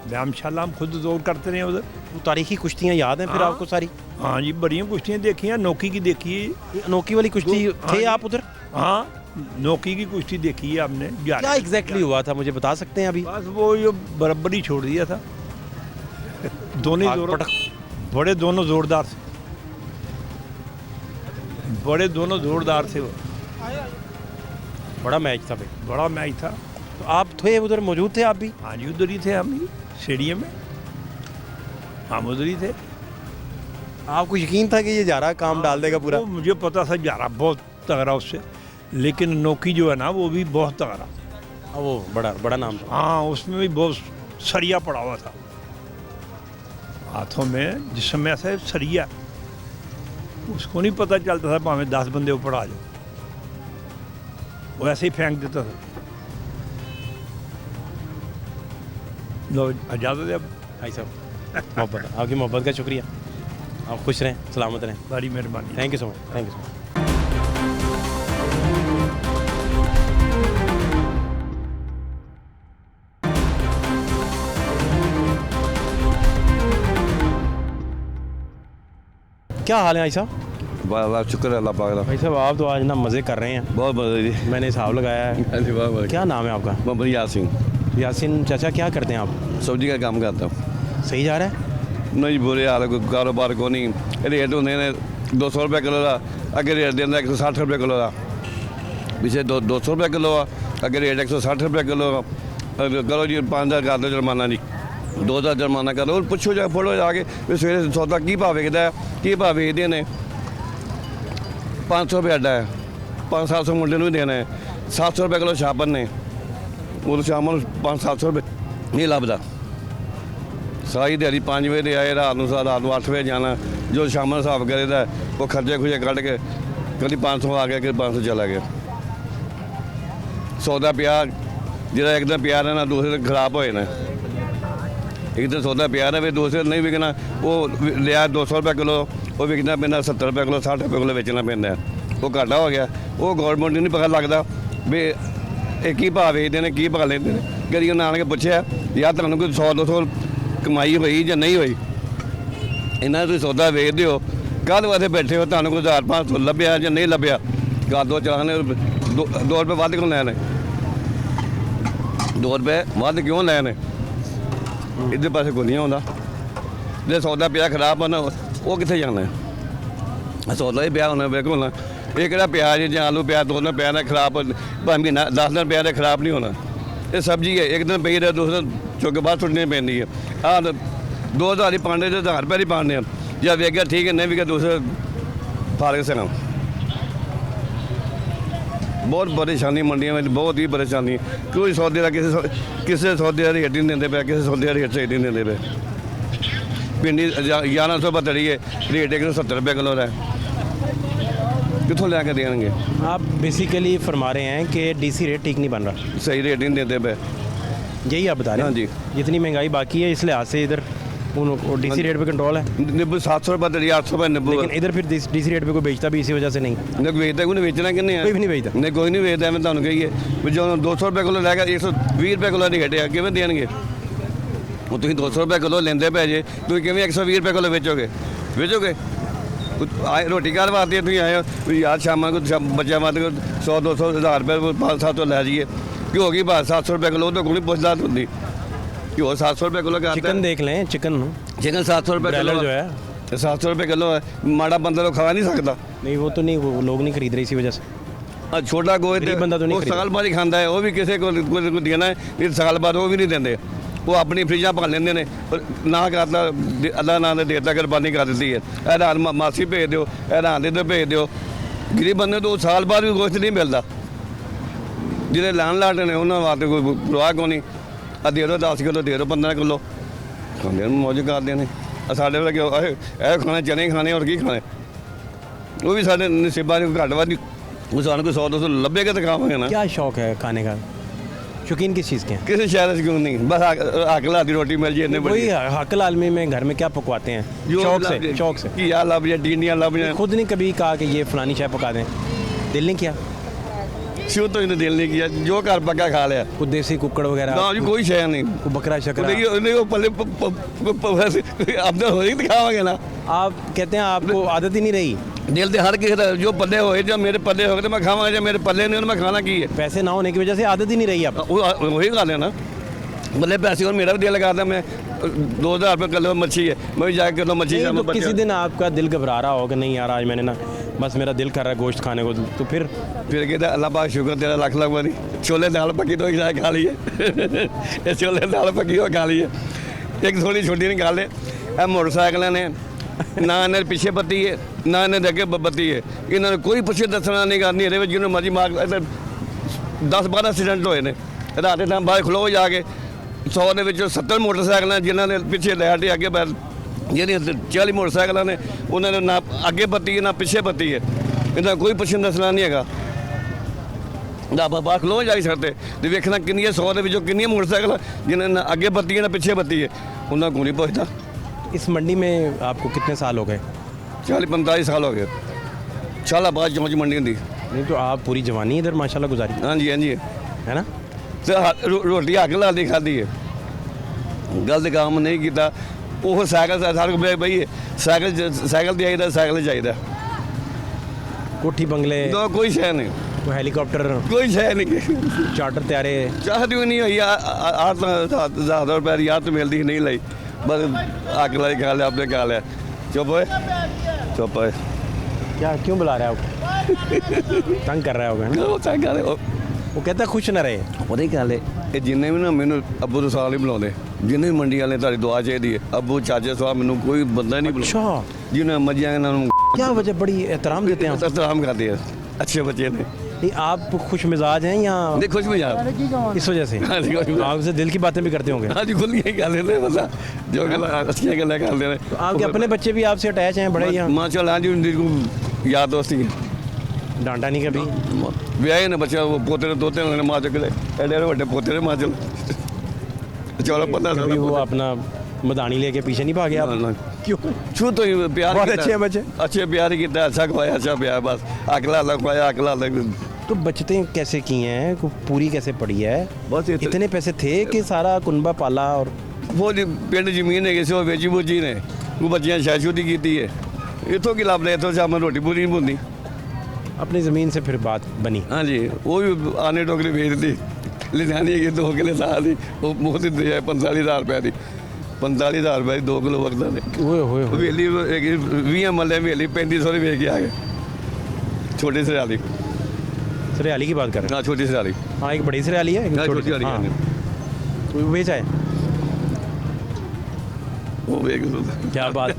व्यायामशाला हम खुद दौड़ करते रहे उधर। वो तारीखी कुश्तियाँ याद हैं फिर हाँ। आपको सारी? हाँ जी, बढ़िया कुश्तियाँ देखी हैं। नोकी की देखी है। ये अनोखी वाली कुश्ती हाँ थे जी। आप उधर? हाँ, नोकी की कुश्ती देखी है हमने। क्या एग्जैक्टली हुआ था मुझे बता सकते हैं अभी? बस वो ये बराबर ही छोड़ दिया था। दोनों आग जोर पटक। बड़े दोनों जोरदार थे, बड़े दोनों जोरदार थे वो। बड़ा मैच था भाई। बड़ा मैच था। तो आप थे उधर, मौजूद थे आप भी? हाँ जी, उधर ही थे हम भी स्टेडियम में। हम उधर ही थे। आपको यकीन था कि ये जा रहा है काम डाल देगा पूरा? वो मुझे पता था जा रहा बहुत तगड़ा उससे, लेकिन नोकी जो है ना वो भी बहुत तगड़ा। हाँ, वो बड़ा बड़ा नाम था। हाँ, उसमें भी बहुत सरिया पड़ा हुआ था हाथों में। जिस समय ऐसे सरिया उसको नहीं पता चलता था, भावें 10 बंदे ऊपर आ जाओ, वो ऐसे ही फेंक देता था। लो इजाज़त है अब। भाई साहब मोहब्बत, आपकी मोहब्बत का शुक्रिया। आप खुश रहें, सलामत रहें। बड़ी मेहरबानी। Thank you so much, thank you so much. क्या हाल है भाई साहब? बस शुक्र है अल्लाह पाक का। भाई साहब आप तो आज ना मज़े कर रहे हैं। बहुत मजा जी। मैंने हिसाब लगाया है। हाँ जी, बहुत क्या नाम है आपका? मोहम्मद यासिन। यासिन चाचा, क्या करते हैं आप? सब्जी का काम करता हूँ। सही जा रहा है? नहीं बुरे हाल है, कोई कारोबार को नहीं। रेट होंगे ने 200 रुपये किलो का, अगर रेट देना 160 रुपये किलो का। पीछे 200 रुपये किलो आ, अगर रेट 160 रुपये किलो का। करो जी 5000 कर दो जुर्माना जी, 2000 जुर्माना करो। और पुछो जा फोड़ो जाके भी सवेरे सौदा की भाव वेचता है, की भाव वेचते ने। 500 रुपये अड्डा है, 500-700 मुंडे ਨੂੰ देना है। 700 रुपये किलो छापन ने, ਉਹ ਸ਼ਾਮ ਨੂੰ 500-700 ਰੁਪਏ ਨਹੀਂ ਲੱਭਦਾ। ਸਾਰੀ ਦਿਹਾੜੀ 5 ਵਜੇ ਦੇ ਆਏ, ਰਾਤ ਨੂੰ 8 ਵਜੇ ਜਾਣਾ। ਜੋ ਸ਼ਾਮ ਨੂੰ ਹਿਸਾਬ ਕਰੀਦਾ ਉਹ ਖਰਚੇ ਖੁਰਚੇ ਕੱਢ ਕੇ ਕਦੀ 500 ਆ ਗਿਆ, ਕਦੀ 500 ਚਲਾ ਗਿਆ। ਸੌਦਾ ਪਿਆ ਜਿਹੜਾ ਇੱਕ ਦਿਨ ਪਿਆ ਰਹਿਣਾ, ਦੂਸਰੇ ਦਿਨ ਖਰਾਬ ਹੋਏ ਨੇ। ਇੱਕ ਦਿਨ ਸੌਦਾ ਪਿਆ ਰਹੇ, ਦੂਸਰੇ ਦਿਨ ਨਹੀਂ ਵਿਕਣਾ। ਉਹ ਲਿਆ 200 ਰੁਪਏ ਕਿਲੋ, ਉਹ ਵਿਕਣਾ ਪੈਂਦਾ 70 ਰੁਪਏ ਕਿਲੋ, 60 ਰੁਪਏ ਕਿਲੋ ਵੇਚਣਾ ਪੈਂਦਾ। ਉਹ ਘਾਟਾ ਹੋ ਗਿਆ। ਉਹ ਗੌਰਮੈਂਟ ਨੂੰ ਨਹੀਂ ਪਤਾ ਲੱਗਦਾ ਵੀ ਇਹ ਕੀ ਭਾਅ ਵੇਚਦੇ ਨੇ, ਕੀ ਭਾਅ ਲੈਂਦੇ ਨੇ। ਕਦੀ ਉਹਨਾਂ ਆਣ ਕੇ ਪੁੱਛਿਆ ਯਾਰ ਤੁਹਾਨੂੰ ਕੋਈ 100-200 ਕਮਾਈ ਹੋਈ ਜਾਂ ਨਹੀਂ ਹੋਈ? ਇਹਨਾਂ ਤੁਸੀਂ ਸੌਦਾ ਵੇਚਦੇ ਹੋ, ਕੱਲ੍ਹ ਵਾਸਤੇ ਬੈਠੇ ਹੋ, ਤੁਹਾਨੂੰ ਕੋਈ 1500 ਲੱਭਿਆ ਜਾਂ ਨਹੀਂ ਲੱਭਿਆ? ਘਰ ਦੋ ਚਲਾਣੇ 2 ਰੁਪਏ ਵੱਧ ਕਿਉਂ ਲੈਣੇ? 2 ਰੁਪਏ ਵੱਧ ਕਿਉਂ ਲੈਣੇ? ਇੱਧਰ ਪਾਸੇ ਕੋਈ ਨਹੀਂ ਆਉਂਦਾ। ਜੇ ਸੌਦਾ ਪਿਆ ਖਰਾਬ ਹੋਣਾ, ਉਹ ਕਿੱਥੇ ਜਾਣਾ ਹੈ? ਸੌਦਾ ਹੀ ਪਿਆ ਹੋਣਾ ਬਿਲਕੁਲ ਨਾ। ਇਹ ਕਿਹੜਾ ਪਿਆਜ਼ ਜਾਂ ਆਲੂ ਪਿਆਜ਼ 2 ਦਿਨ ਪਿਆ ਨਾ ਖਰਾਬ, ਭਾਵੇਂ ਮਹੀਨਾ 10 ਦਿਨ ਪਿਆ ਤਾਂ ਖਰਾਬ ਨਹੀਂ ਹੋਣਾ। ਇਹ ਸਬਜ਼ੀ ਹੈ, ਇੱਕ ਦਿਨ ਪਈ ਰਹੇ, ਦੂਸਰੇ ਦਿਨ ਚੁੱਕ ਕੇ ਬਾਹਰ ਸੁੱਟਣੀ ਪੈਂਦੀ ਹੈ। ਆਹ 2000 ਹੀ ਪਾਉਂਦੇ ਤੇ 1000 ਰੁਪਏ ਹੀ ਪਾਉਂਦੇ ਆ। ਜਾਂ ਵੇਖ ਗਿਆ ਠੀਕ ਹੈ, ਨਹੀਂ ਵੀ ਦੂਸਰੇ ਫਾਰਗ ਸਕਾਂ। ਬਹੁਤ ਪਰੇਸ਼ਾਨੀ ਮੰਡੀਆਂ ਵਿੱਚ, ਬਹੁਤ ਹੀ ਪਰੇਸ਼ਾਨੀ। ਕੋਈ ਸੌਦੇ ਦਾ ਕਿਸੇ ਸੌਦੇ ਦਾ ਰੇਟ ਨਹੀਂ ਦਿੰਦੇ ਪਏ, ਕਿਸੇ ਸੌਦੇ ਦਾ ਰੇਟ ਸਹੀ ਨਹੀਂ ਦਿੰਦੇ ਪਏ। भिंडी 1100 बतड़ी है, रेट 170 रुपये किलो है। कितों लैके देंगे? आप बेसिकली फरमा रहे हैं कि डीसी रेट ठीक नहीं बन रहा, सही रेट नहीं देते पे। यही आप बता रहे हैं? हाँ जी। जितनी महंगाई बाकी है इस लिहाज से इधर डीसी रेट पे कंट्रोल है। नींबू 700 रुपये बतड़ी, 800 रुपये नींबू। लेकिन इधर फिर डीसी रेट पे कोई बेचता भी इसी वजह से नहीं? नहीं बेचता, कोई बेचना कि नहीं? कोई भी नहीं बेचता। नहीं, कोई नहीं बेचता। मैं तुम कही है जो 200 रुपये किलो लैगा 120 रुपये किलो नहीं घटिया, किमें देंगे? वो तुम 200 रुपये किलो लेंदे पे जे, तुम किमें 120 रुपये किलो बेचोगे? बेचोगे? आए रोटी घर वास्ते तुम आए हो यार, शाम को बच्चा मत 100-200 1000 रुपये 500-700 लै जाइए। घ्यो की बात 700 रुपये किलो, तो कोई पुछदात होती। घ्यो 700 रुपये किलो का चिकन देख लें, चिकन 700 रुपये किलो जो है 700 रुपये किलो है। माड़ा बंदा तो खा नहीं सकता। नहीं, वो तो नहीं, वो लोग नहीं खरीद रहे इसी वजह से। छोटा गोए गरीब बंदा तो नहीं खरीदता। साल बाद ही खाता है, वो भी किसी को देना है, नहीं साल बाद वो भी नहीं देंगे। वो अपनी फ्रिजा भर लेंगे ने, ना करता अल्लाह ना देता कुर्बानी कर दी है। हैरान मासी भेज दो, हैरान इधर भेज दो। गरीब बंदे तो साल बाद भी गोश्त नहीं मिलता। जिन्हें लैन लाटे ने उन्होंने वास्ते कोई परवाह को नहीं। दे दो 10 किलो, दे दो 15 किलो, खाने मौज करते हैं। साढ़े वाले क्यों खाने, चने खाने और की खाने? वो भी साढ़े नसीबा घट वा वो सानू को 100-200 लभेगा तो खावांगे ना। क्या शौक है खाने का, शौकीन किस चीज़ के हैं? किसी शहर से क्यों नहीं, बस हक लाल दी रोटी मिल जाए इतने वही बड़ी हक आलमी में घर में क्या पकवाते हैं? शौक से घिया लभ जाए, टिंडियाँ लभ जाए। खुद नहीं कभी कहा कि ये फलानी चाय पका दें? दिल नहीं किया? शुरू तो इन्हें दिल नहीं किया, जो घर पक्का खा लिया। कुछ देसी कुकड़ वगैरह? ना जी कोई शय नहीं। कोई बकरा शकरा? पल्ले आमदन हो रही तो खावांगे ना। आप कहते हैं आपको आदत ही नहीं रही? दिल तो हर किसी जो पल्ले होए, जब मेरे पल्ले हो गए तो मैं खावांगा, जब मेरे पल्ले नहीं हो मैं खाना की है। पैसे ना होने की वजह से आदत ही नहीं रही आप? वही खा लेना बल्ले पैसे और मेरा भी दिल लगाता, मैं 2000 रुपये किलो मच्छी है, मैं भी जाकर किलो मच्छी। तो किसी दिन आपका दिल घबरा रहा हो कि नहीं यार आज मैंने ना बस मेरा दिल कर रहा है गोश्त खाने को, तो फिर कहते अल्लाह पाक शुक्र तेरा लाख लाख बारी, छोले दाल पकी तो चाय खा ली है। छोले दाल पकी हो खा ली है। एक थोड़ी छोटी नहीं गल है, मोटरसाइकिल ने ना इन्हें पिछे बत्ती है ना इन्हें अगे बत्ती है, इन्होंने कोई पिछे दसना नहीं करनी। ये जिन्होंने मर्जी मार 10-12 एक्सीडेंट होए ने रात के टाइम बाहर खलो जाके 100 के 70 मोटरसाइकिल जिन्होंने पिछे लाइट अगे बैठ जी 40 मोटरसाइकिल ने उन्होंने ना अगे बत्ती है ना पिछे बत्ती है, इन्होंने कोई पिछे दसना नहीं है। बाहर खलो जा सकते तो वेखना कि 100 के कितनी मोटरसाइकिल जिन्हें ना अगे बत्ती है ना पिछे बत्ती है, उन्होंने को नहीं पहुँचता। इस मंडी में आपको कितने साल हो गए? 40-45 साल हो गए। साल बाद चौंच मंडी होंगी। नहीं तो आप पूरी जवानी इधर माशाल्लाह गुजारी? हाँ जी हाँ जी है ना। तो रोटी हक ला दी खाधी है, गलत काम नहीं किया। वो साइकिल सारे को बही साइकिल चाहिए, साइकिल चाहिए। कोठी बंगले? तो कोई शह नहीं, कोई हेलीकॉप्टर? कोई शह नहीं। चार्टर त्यारे? चाहती हुई नहीं हुई, 8,000 रुपये याद तो मिलती नहीं लाई, बस हक लाई खा लिया, आपने खा लिया। चुप है चुप है। क्या क्यों बुला रहा है आपको? तंग कर रहा होगा ना? तंग कर रहे वो कहता है खुश ना रहे। पता ही गल है जिन्हें भी ना मैंने अबू तो साल ही बुलाते, जिन्हें भी मंडी वाले तारी दुआ चाहिए है, अबू चाचे साहब मैंने कोई बंदा नहीं बुलाता। अच्छा जिन्हें मर्जी क्या वजह? बड़ी एहतराम देते हैं? एहतराम करते हैं, अच्छे बच्चे ने। नहीं आप खुश मिजाज हैं या नहीं खुश मिजाज इस वजह से? हाँ जी, खुश मिजाज। आपसे दिल की बातें भी करते होंगे? हाँ जी खुल के गल है, बस जो गल अच्छी गल कर रहे तो आपके अपने बच्चे भी आपसे अटैच हैं बड़े? या माशाल्लाह जी याद दोस्ती है। डांटा नहीं कभी? ब्याह ने बच्चा वो पोते दोते ने मां चले एडे बड़े पोते ने मां चल चलो पता कभी वो अपना मदानी लेके पीछे नहीं भागे आप? क्यों छू तो प्यार बहुत अच्छे हैं बच्चे? अच्छे प्यार ही किया, अच्छा खवाया, अच्छा प्यार, बस अगला अलग खवाया अगला अलग। तो बचते कैसे की हैं, पूरी कैसे पड़ी है? बस इतने पैसे थे कि सारा कुनबा पाला? और वो पिंड जमीन है किसी वो बेची बूची ने, वो बच्चियां शादीशुदी की है, इतों की लाभ ले, इतों से हमें रोटी पूरी नहीं बुनती। अपनी ज़मीन से फिर बात बनी? हाँ जी, वो भी आने टोकरी भेज दी, ले जानी है 2 किलो साल दी, वो मुँह दी 45,000 रुपये की, 45,000 रुपये 2 किलो वक्त ने वेली 20 मल्ले वेली 3500 की बेच के आ गए। छोटी सरियाली, सरियाली की बात कर रहे हैं? हाँ छोटी सरियाली। हाँ एक बड़ी सरियाली है, एक छोटी सरियाली। हाँ। तो बेचा है? वो बेच क्या बात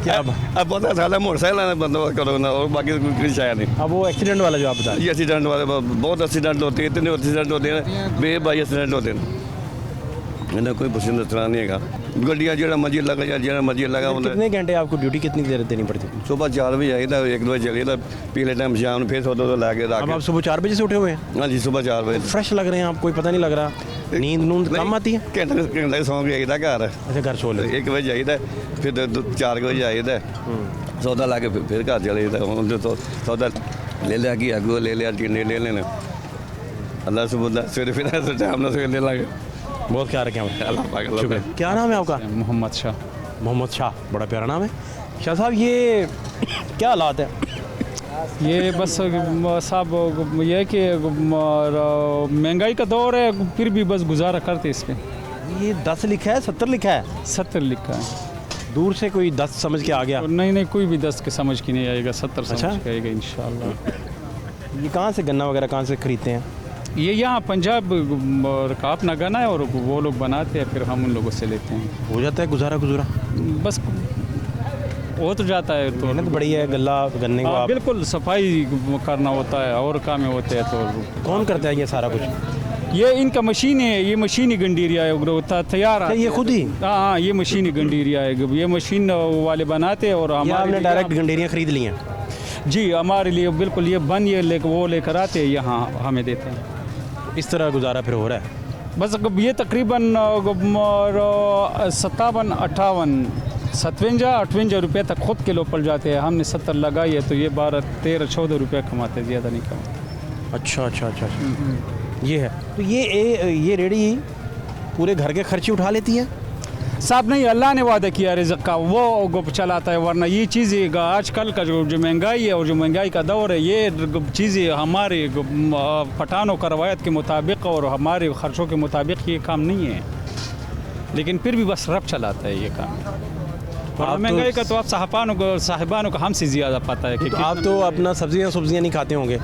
क्या बात। अब पता साला मोटरसाइकिल बंदोबस्त करो ना, और बाकी कुछ आया नहीं। अब वो एक्सीडेंट वाला जो आप बता रहे हैं? ये एक्सीडेंट वाले बहुत एक्सीडेंट होते हैं, इतने एक्सीडेंट होते हैं, बेबाई एक्सीडेंट होते हैं, इन्हें कोई पसंद दसना नहीं है। गड्डियाँ जो मर्जी लगा या जो मर्जी लगा। कितने घंटे आपको ड्यूटी कितनी देर देनी पड़ती है? सुबह 4 बजे आई था, 1 बजे चलिए था, पीले टाइम शाम फिर सो तो लाके अब आप सुबह 4 बजे से उठे हुए हैं? हाँ जी सुबह 4 बजे। फ्रेश लग रहे हैं आप, कोई पता नहीं लग रहा? नींद नूंद कम आती है? घंटे सौ के आई था घर। अच्छा घर सो ले? 1 बजे आई था, फिर 4 बजे आई था, सौदा ला के फिर घर चले था। तो सौदा ले लिया कि अगो ले लिया, टिंडे ले लेने, अल्लाह सुबह सवेरे फिर टाइम ना सवेरे लगे। बहुत ख्याल रखें आप। शुक्रिया। क्या नाम है आपका? मोहम्मद शाह। मोहम्मद शाह, बड़ा प्यारा नाम है। शाह साहब ये क्या हालात है? ये बस साहब ये है कि महंगाई का दौर है, फिर भी बस गुजारा करते इस पे। ये 10 लिखा है 70 लिखा है? 70 लिखा है। दूर से कोई 10 समझ के आ गया? नहीं कोई भी 10 के समझ के नहीं आएगा, 70 अच्छा? समझ के आएगा इंशाल्लाह। ये कहाँ से गन्ना वगैरह कहाँ से खरीदते हैं? ये यहाँ पंजाब का अपना गन्ना है और वो लोग बनाते हैं, फिर हम उन लोगों से लेते हैं। हो जाता है गुजारा गुजारा? बस हो तो जाता है। तो मेहनत बड़ी है गन्ना गन्ने को आप? बिल्कुल सफाई करना होता है और काम होते हैं। तो कौन करता है ये सारा कुछ? ये इनका मशीन है, ये मशीनी गंडीरिया है, तैयार है ये खुद ही? हाँ ये मशीनी गंडीरिया है, ये मशीन वाले बनाते हैं और आपने डायरेक्ट गंडेरियाँ खरीद ली हैं? जी हमारे लिए बिल्कुल ये बन ये लेकर वो लेकर आते हैं यहाँ हमें देते हैं। इस तरह गुजारा फिर हो रहा है। बस ये तकरीबन 57-58 रुपये तक खुद किलो पड़ जाते हैं। हमने 70 लगाई है तो ये 12-13-14 रुपये कमाते हैं, ज़्यादा नहीं कमाते। अच्छा। ये है तो ये रेडी पूरे घर के खर्चे उठा लेती है साहब? नहीं, अल्लाह ने वादा किया रिज़्क़ का, वो चलाता है। वरना ये चीज़ें आजकल का जो महंगाई है और जो महंगाई का दौर है, ये चीज़ें हमारे पठानों का रवायत के मुताबिक और हमारे ख़र्चों के मुताबिक ये काम नहीं है, लेकिन फिर भी बस रब चलाता है ये काम। और महंगाई का तो आप साहिबानों को हमसे ज़्यादा पता है कि तो आप तो अपना सब्जियां नहीं खाते होंगे,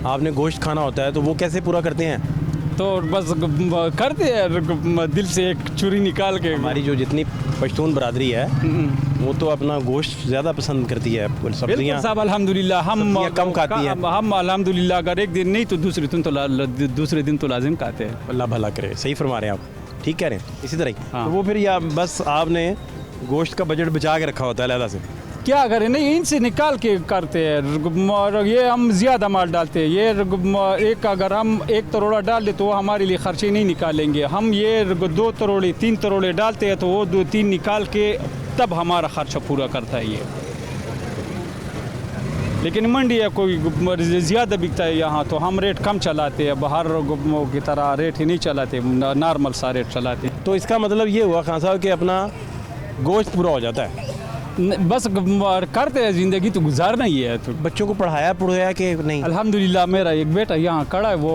आपने गोश्त खाना होता है, तो वो कैसे पूरा करते हैं? तो बस करते हैं दिल से एक चुरी निकाल के। हमारी जो जितनी पश्तून बरादरी है वो तो अपना गोश्त ज़्यादा पसंद करती है, सब्जियां साहब अल्हम्दुलिल्लाह हम कम खाती हैं। हम अल्हम्दुलिल्लाह अगर एक दिन नहीं तो दूसरे दिन तो लाजिम खाते हैं। अल्लाह भला करे। सही फरमा रहे हैं आप, ठीक कह रहे हैं। इसी तरह ही हाँ। तो वो फिर या बस आपने गोश्त का बजट बचा के रखा होता है अलहदा से? क्या करें, नहीं इनसे निकाल के करते हैं। और ये हम ज़्यादा माल डालते हैं। ये अगर हम 1 तरोड़ा डाल दे तो वो हमारे लिए खर्चे नहीं निकालेंगे। हम ये 2 तरोड़े 3 तरोड़े डालते हैं तो वो 2-3 निकाल के तब हमारा खर्चा पूरा करता है ये। लेकिन मंडी है कोई ज़्यादा बिकता है यहाँ तो हम रेट कम चलाते हैं, बाहर की तरह रेट ही नहीं चलाते, नॉर्मल सा रेट चलाते। तो इसका मतलब ये हुआ खान साहब कि अपना गोश्त पूरा हो जाता है, बस करते हैं, ज़िंदगी तो गुजारना ही है। तो बच्चों को पढ़ाया कि नहीं? अल्हम्दुलिल्लाह मेरा एक बेटा यहाँ खड़ा है, वो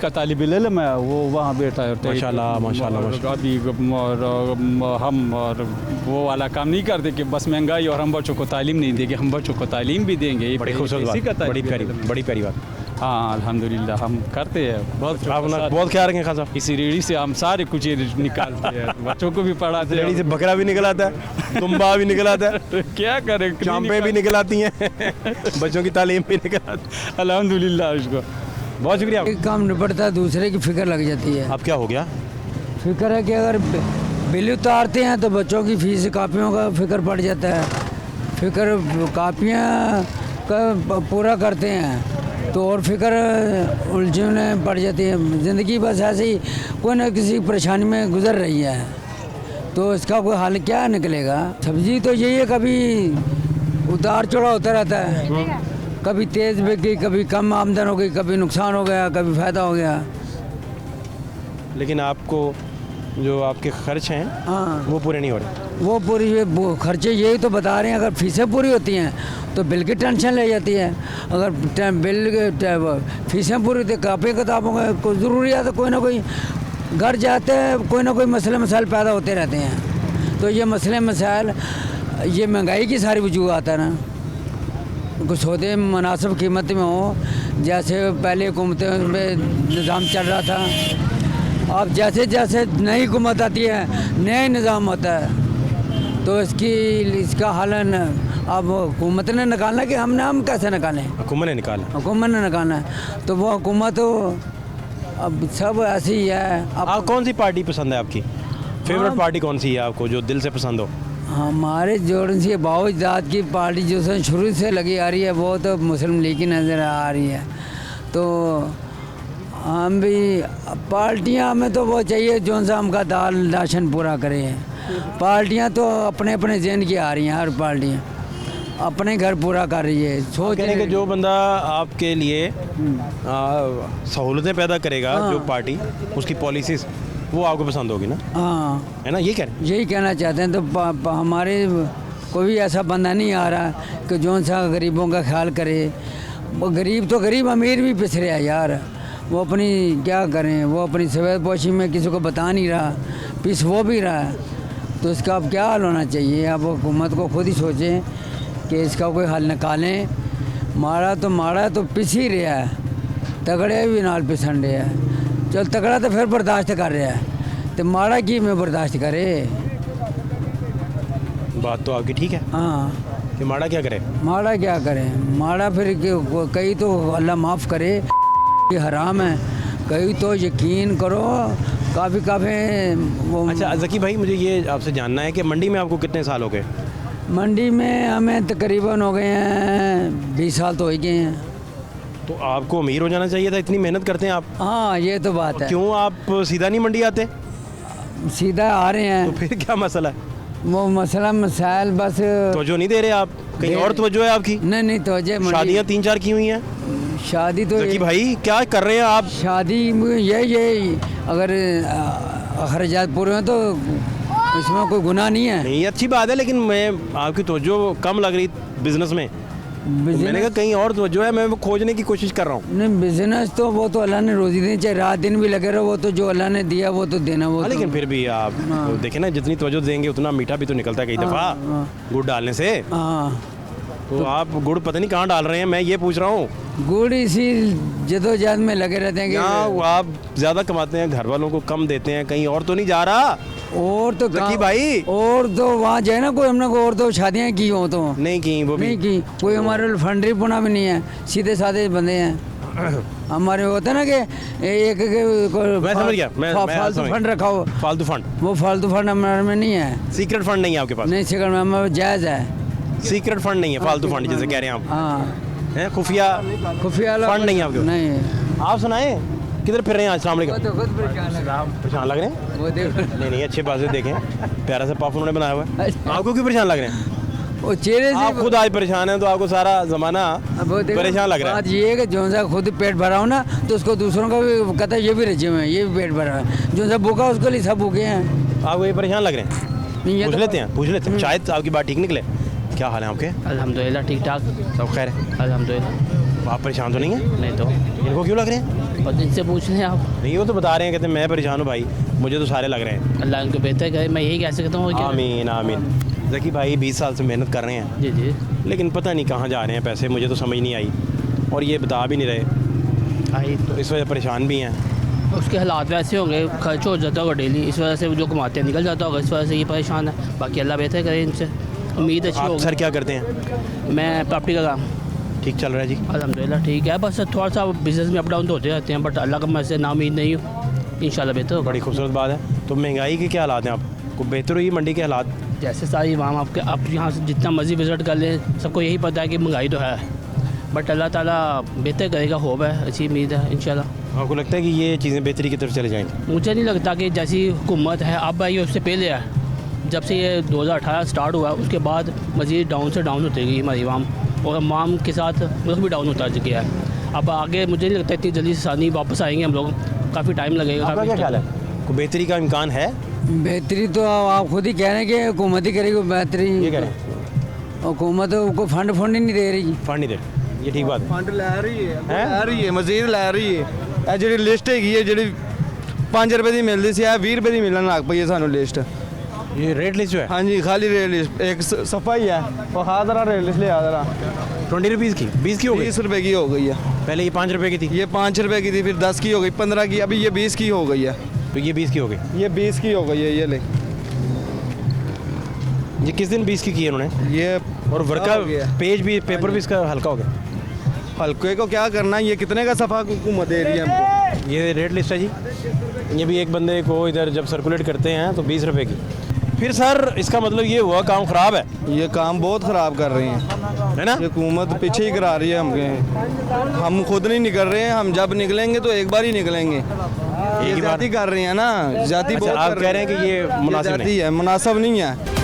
का तालिब इल्म है, वो वहाँ बैठा है। माशाल्लाह। अभी हम और वो वाला काम नहीं करते कि बस महंगाई और हम बच्चों को तालीम नहीं देंगे, हम बच्चों को तालीम भी देंगे। बड़ी खूबसूरत बात, बड़ी प्यारी बात। हाँ अल्हम्दुलिल्लाह हम करते हैं। बहुत ख्याल रखें खान साहब। इसी रेडी से हम सारे कुछ निकालते हैं, बच्चों को भी पढ़ाते हैं। रेडी से बकरा भी निकल आता है, दुम्बा भी निकल आता है, क्या करें, चांपे भी निकल आती हैं, बच्चों की तालीम भी निकल आती है। अल्हम्दुलिल्लाह। उसको बहुत शुक्रिया। एक काम निपटता है, दूसरे की फिक्र लग जाती है। अब क्या हो गया? फिक्र है कि अगर बिल उतारते हैं तो बच्चों की फीस कापियों का फिक्र पड़ जाता है, फिक्र कापियाँ का पूरा करते हैं तो और फिक्र उलझने पड़ जाती है। ज़िंदगी बस ऐसे ही कोई ना किसी परेशानी में गुजर रही है, तो इसका कोई हल क्या निकलेगा? सब्जी तो यही है, कभी उतार चढ़ाव होता रहता है, कभी तेज़ बिक गई, कभी कम आमदन हो गई, कभी नुकसान हो गया, कभी फ़ायदा हो गया। लेकिन आपको जो आपके खर्च हैं हाँ वो पूरे नहीं हो रहे। वो पूरी खर्चे यही तो बता रहे हैं, अगर फीसें पूरी होती हैं तो बिल की टेंशन ले जाती है, अगर फीसें पूरी होती, कापी किताबों का कोई ज़रूरी है तो कोई ना कोई घर जाते हैं, कोई ना कोई मसले मसाइल पैदा होते रहते हैं। तो ये मसले मसाइल ये महंगाई की सारी वजूहत है ना, कुछ सौदे मुनासिब कीमत में हो, जैसे पहले हुकूमतों में निज़ाम चल रहा था, अब जैसे जैसे नई हुकूमत आती है नया निज़ाम होता है, तो इसका हल अब हुकूमत ने निकालना कि हम कैसे निकालें? हुकूमत ने निकालना है, तो वो हुकूमत अब सब ऐसी ही है। अब कौन सी पार्टी पसंद है आपकी? फेवरेट पार्टी कौन सी है आपको जो दिल से पसंद हो? हमारे जोड़न से बावजदाद की पार्टी जो शुरू से लगी आ रही है वो तो मुस्लिम लीग की नज़र आ रही है। तो हम भी पार्टियां में तो वो चाहिए जो सा हमका दाल राशन पूरा करे। पार्टियां तो अपने अपने जहन की आ रही हैं, हर पार्टी अपने घर पूरा कर रही है। सोच रहे कि जो बंदा आपके लिए सहूलतें पैदा करेगा, जो पार्टी उसकी पॉलिसीज़ वो आपको पसंद होगी ना? हाँ है ना, यही कहना चाहते हैं। तो हमारे कोई भी ऐसा बंदा नहीं आ रहा कि जो सा गरीबों का ख्याल करे। वो गरीब तो गरीब, अमीर भी पिछड़े है यार, वो अपनी क्या करें, वो अपनी सफ़ेद पोशी में किसी को बता नहीं रहा, पिस वो भी रहा है। तो इसका अब क्या हल होना चाहिए? अब हुकूमत को खुद ही सोचें कि इसका कोई हल निकालें। माड़ा तो पिस ही रहा है, तगड़े भी नाल पिसन रहे है। चल तगड़ा तो फिर बर्दाश्त कर रहा है, तो माड़ा की में बर्दाश्त करे? बात तो आपकी ठीक है। हाँ, कि माड़ा क्या करे? माड़ा फिर कई तो अल्लाह माफ़ करे कि हराम है, कई तो यकीन करो काफ़ी वो। अच्छा ज़की भाई, मुझे ये आपसे जानना है कि मंडी में आपको कितने साल हो गए? मंडी में हमें तकरीबन हो गए हैं 20 साल तो हो ही गए हैं। तो आपको अमीर हो जाना चाहिए था, इतनी मेहनत करते हैं आप। हाँ ये तो बात है। क्यों आप सीधा नहीं मंडी आते? सीधा आ रहे हैं। तो फिर क्या मसला है? वो मसला मसाइल बस तवज्जो नहीं दे रहे आप, कहीं और तवज्जो है आपकी? नहीं तवज्जो। शादियाँ 3-4 की हुई हैं। शादी तो जकी भाई क्या कर रहे हैं आप? शादी यही अगर अखराजात पूरे हैं तो इसमें कोई गुनाह नहीं है। नहीं अच्छी बात है, लेकिन मैं आपकी तवज्जो कम लग रही बिजनेस में। तो मैंने कहा कहीं और तवज्जो है, मैं वो खोजने की कोशिश कर रहा हूँ। नहीं बिजनेस तो वो तो अल्लाह ने रोजी दी, चाहे रात दिन भी लगे रहो, वो तो जो अल्लाह ने दिया वो तो देना। वो लेकिन फिर भी आप देखें ना, जितनी तवज्जो देंगे उतना मीठा भी तो निकलता है कई दफ़ा गुड़ डालने से। हाँ तो आप गुड़ पता नहीं कहाँ डाल रहे हैं, मैं ये पूछ रहा हूँ। गुड़ इसी जदोजहद में लगे रहते हैं कि आप ज़्यादा कमाते हैं, घर वालों को कम देते हैं, कहीं और तो नहीं जा रहा? और तो भाई और तो वहाँ जाए ना कोई, हमने को और तो शादियाँ की हो तो नहीं की, वो भी नहीं की। कोई हमारे फंडरी पुना भी नहीं है, सीधे साधे बंदे हैं हमारे। होता है ना कि एक मैं समझ गया, मैं फालतू फंड रखा हो। फालतू फंड? वो फालतू फंड हमारे में नहीं है। सीक्रेट फंड नहीं है आपके पास? नहीं सीक्रेट में हमारे जायज़ है। सीक्रेट फंड नहीं है, फालतू फंड जैसे कह रहे हैं आप। हाँ हैं खुफिया फंड नहीं है आपके? नहीं। आप सुनाए किधर फिर रहे हैं आज? अस्सलाम वालेकुम। तो खुद परेशान लग रहे हैं? वो देखो नहीं अच्छे पास से देखें, प्यारा सा पफ उन्होंने बनाया हुआ है। आपको क्यों परेशान लग रहे हैं? वो चेहरे से आप खुद आज परेशान हैं तो आपको सारा ज़माना परेशान लग रहा है। बात ये है कि जो सा खुद पेट भरा हो ना तो उसको दूसरों का भी कहता है ये भी रजे हुए हैं, ये भी पेट भरा है। जो सा भूखा उसके लिए सब भूखे हैं। आपको ये परेशान लग रहे हैं? पूछ लेते हैं, शायद आपकी बात ठीक निकले। क्या हाल है आपके? अल्हम्दुलिल्लाह ठीक ठाक, सब खैर है? अल्हम्दुलिल्लाह। आप परेशान तो नहीं हैं? नहीं तो इनको क्यों लग रहे हैं? और इनसे पूछ लें आप। नहीं वो तो बता रहे हैं, कहते हैं मैं परेशान हूँ भाई, मुझे तो सारे लग रहे हैं। अल्लाह इनको बेहतर करे, मैं यही कह सकता हूँ। आमीन आमीन। जकी भाई 20 साल से मेहनत कर रहे हैं। जी जी। लेकिन पता नहीं कहाँ जा रहे हैं पैसे, मुझे तो समझ नहीं आई, और ये बता भी नहीं रहे। आई तो इस वजह परेशान भी हैं। उसके हालात वैसे होंगे, खर्च हो जाता होगा डेली, इस वजह से जो कमाते हैं निकल जाता होगा, इस वजह से ये परेशान है। बाकी अल्लाह बेहतर करे इनसे, उम्मीद अच्छी होगी। सर क्या करते हैं? मैं प्रॉपर्टी का काम। ठीक चल रहा है जी? अल्हम्दुलिल्लाह ठीक है, बस थोड़ा सा बिजनेस में अप डाउन तो होते रहते हैं, बट अल्लाह का मैं ना उम्मीद नहीं हूँ, इंशाल्लाह बेहतर होगा। बड़ी खूबसूरत बात है। तो महंगाई के क्या हालात हैं? आपको बेहतर हुई मंडी के हालात? जैसे सारी आवाम आपके आप यहाँ से जितना मर्जी विज़िट कर लें, सबको यही पता है कि महंगाई तो है, बट अल्लाह ताला बेहतर करेगा, होप है, अच्छी उम्मीद है इंशाल्लाह। आपको लगता है कि ये चीज़ें बेहतरी की तरफ चले जाएंगी? मुझे नहीं लगता कि जैसी हुकूमत है अब आई उससे पहले है, जब से ये 2018 स्टार्ट हुआ उसके बाद मज़ीद डाउन से डाउन होती गई हमारी आवाम, और आवाम के साथ मुल्क भी डाउन होता गया है। अब आगे मुझे नहीं लगता इतनी जल्दी से सानी वापस आएंगे हम लोग, काफ़ी टाइम लगेगा। आपका क्या ख्याल है, कोई बेहतरी का इम्कान है? बेहतरी तो आप खुद ही कह रहे हैं कि हुकूमत ही करेगी बेहतरी। ये कह रहे हैं हुकूमत को फंड ही नहीं दे रही। फंड नहीं दे रही, ये ठीक बात है। फंड लै रही है मजीद लै रही है। ਇਹ ਜਿਹੜੀ ਲਿਸਟ ਹੈਗੀ ਹੈ ਜਿਹੜੀ 5 ਰੁਪਏ ਦੀ ਮਿਲਦੀ ਸੀ, ਇਹ 20 ਰੁਪਏ ਦੀ ਮਿਲਣ ਲੱਗ ਪਈ ਹੈ ਸਾਨੂੰ ਲਿਸਟ। ये रेट लिस्ट जो है? हाँ जी, खाली रेट लिस्ट एक सफ़ा ही है। वो हाँ ज़रा रेट लिस्ट ले आ ज़रा। 20 रुपीज़ की 20 की हो गई? 20 रुपए की हो गई है। पहले ये 5 रुपए की थी? ये 5 रुपए की थी, फिर 10 की हो गई, 15 की, अभी ये 20 की हो गई है। तो ये 20 की हो गई? ये 20 की हो गई है। ये ले, ये किस दिन 20 की है उन्होंने? ये और वर्क का पेज भी, पेपर भी इसका हल्का हो गया। हल्के को क्या करना, ये कितने का सफ़ा हुकूमत दे रही है हमको। ये रेट लिस्ट है जी, ये भी एक बंदे को इधर जब सर्कुलेट करते हैं तो 20 रुपए की। फिर सर इसका मतलब ये हुआ काम ख़राब है? ये काम बहुत ख़राब कर रही हैं, है ना? ये हुकूमत पीछे ही करा रही है हमके। हम खुद नहीं निकल रहे हैं, हम जब निकलेंगे तो एक बार ही निकलेंगे। ये जाती कर रही है ना, जाती बहुत आप कह रहे हैं कि ये मुनासिब नहीं है, मुनासिब नहीं है।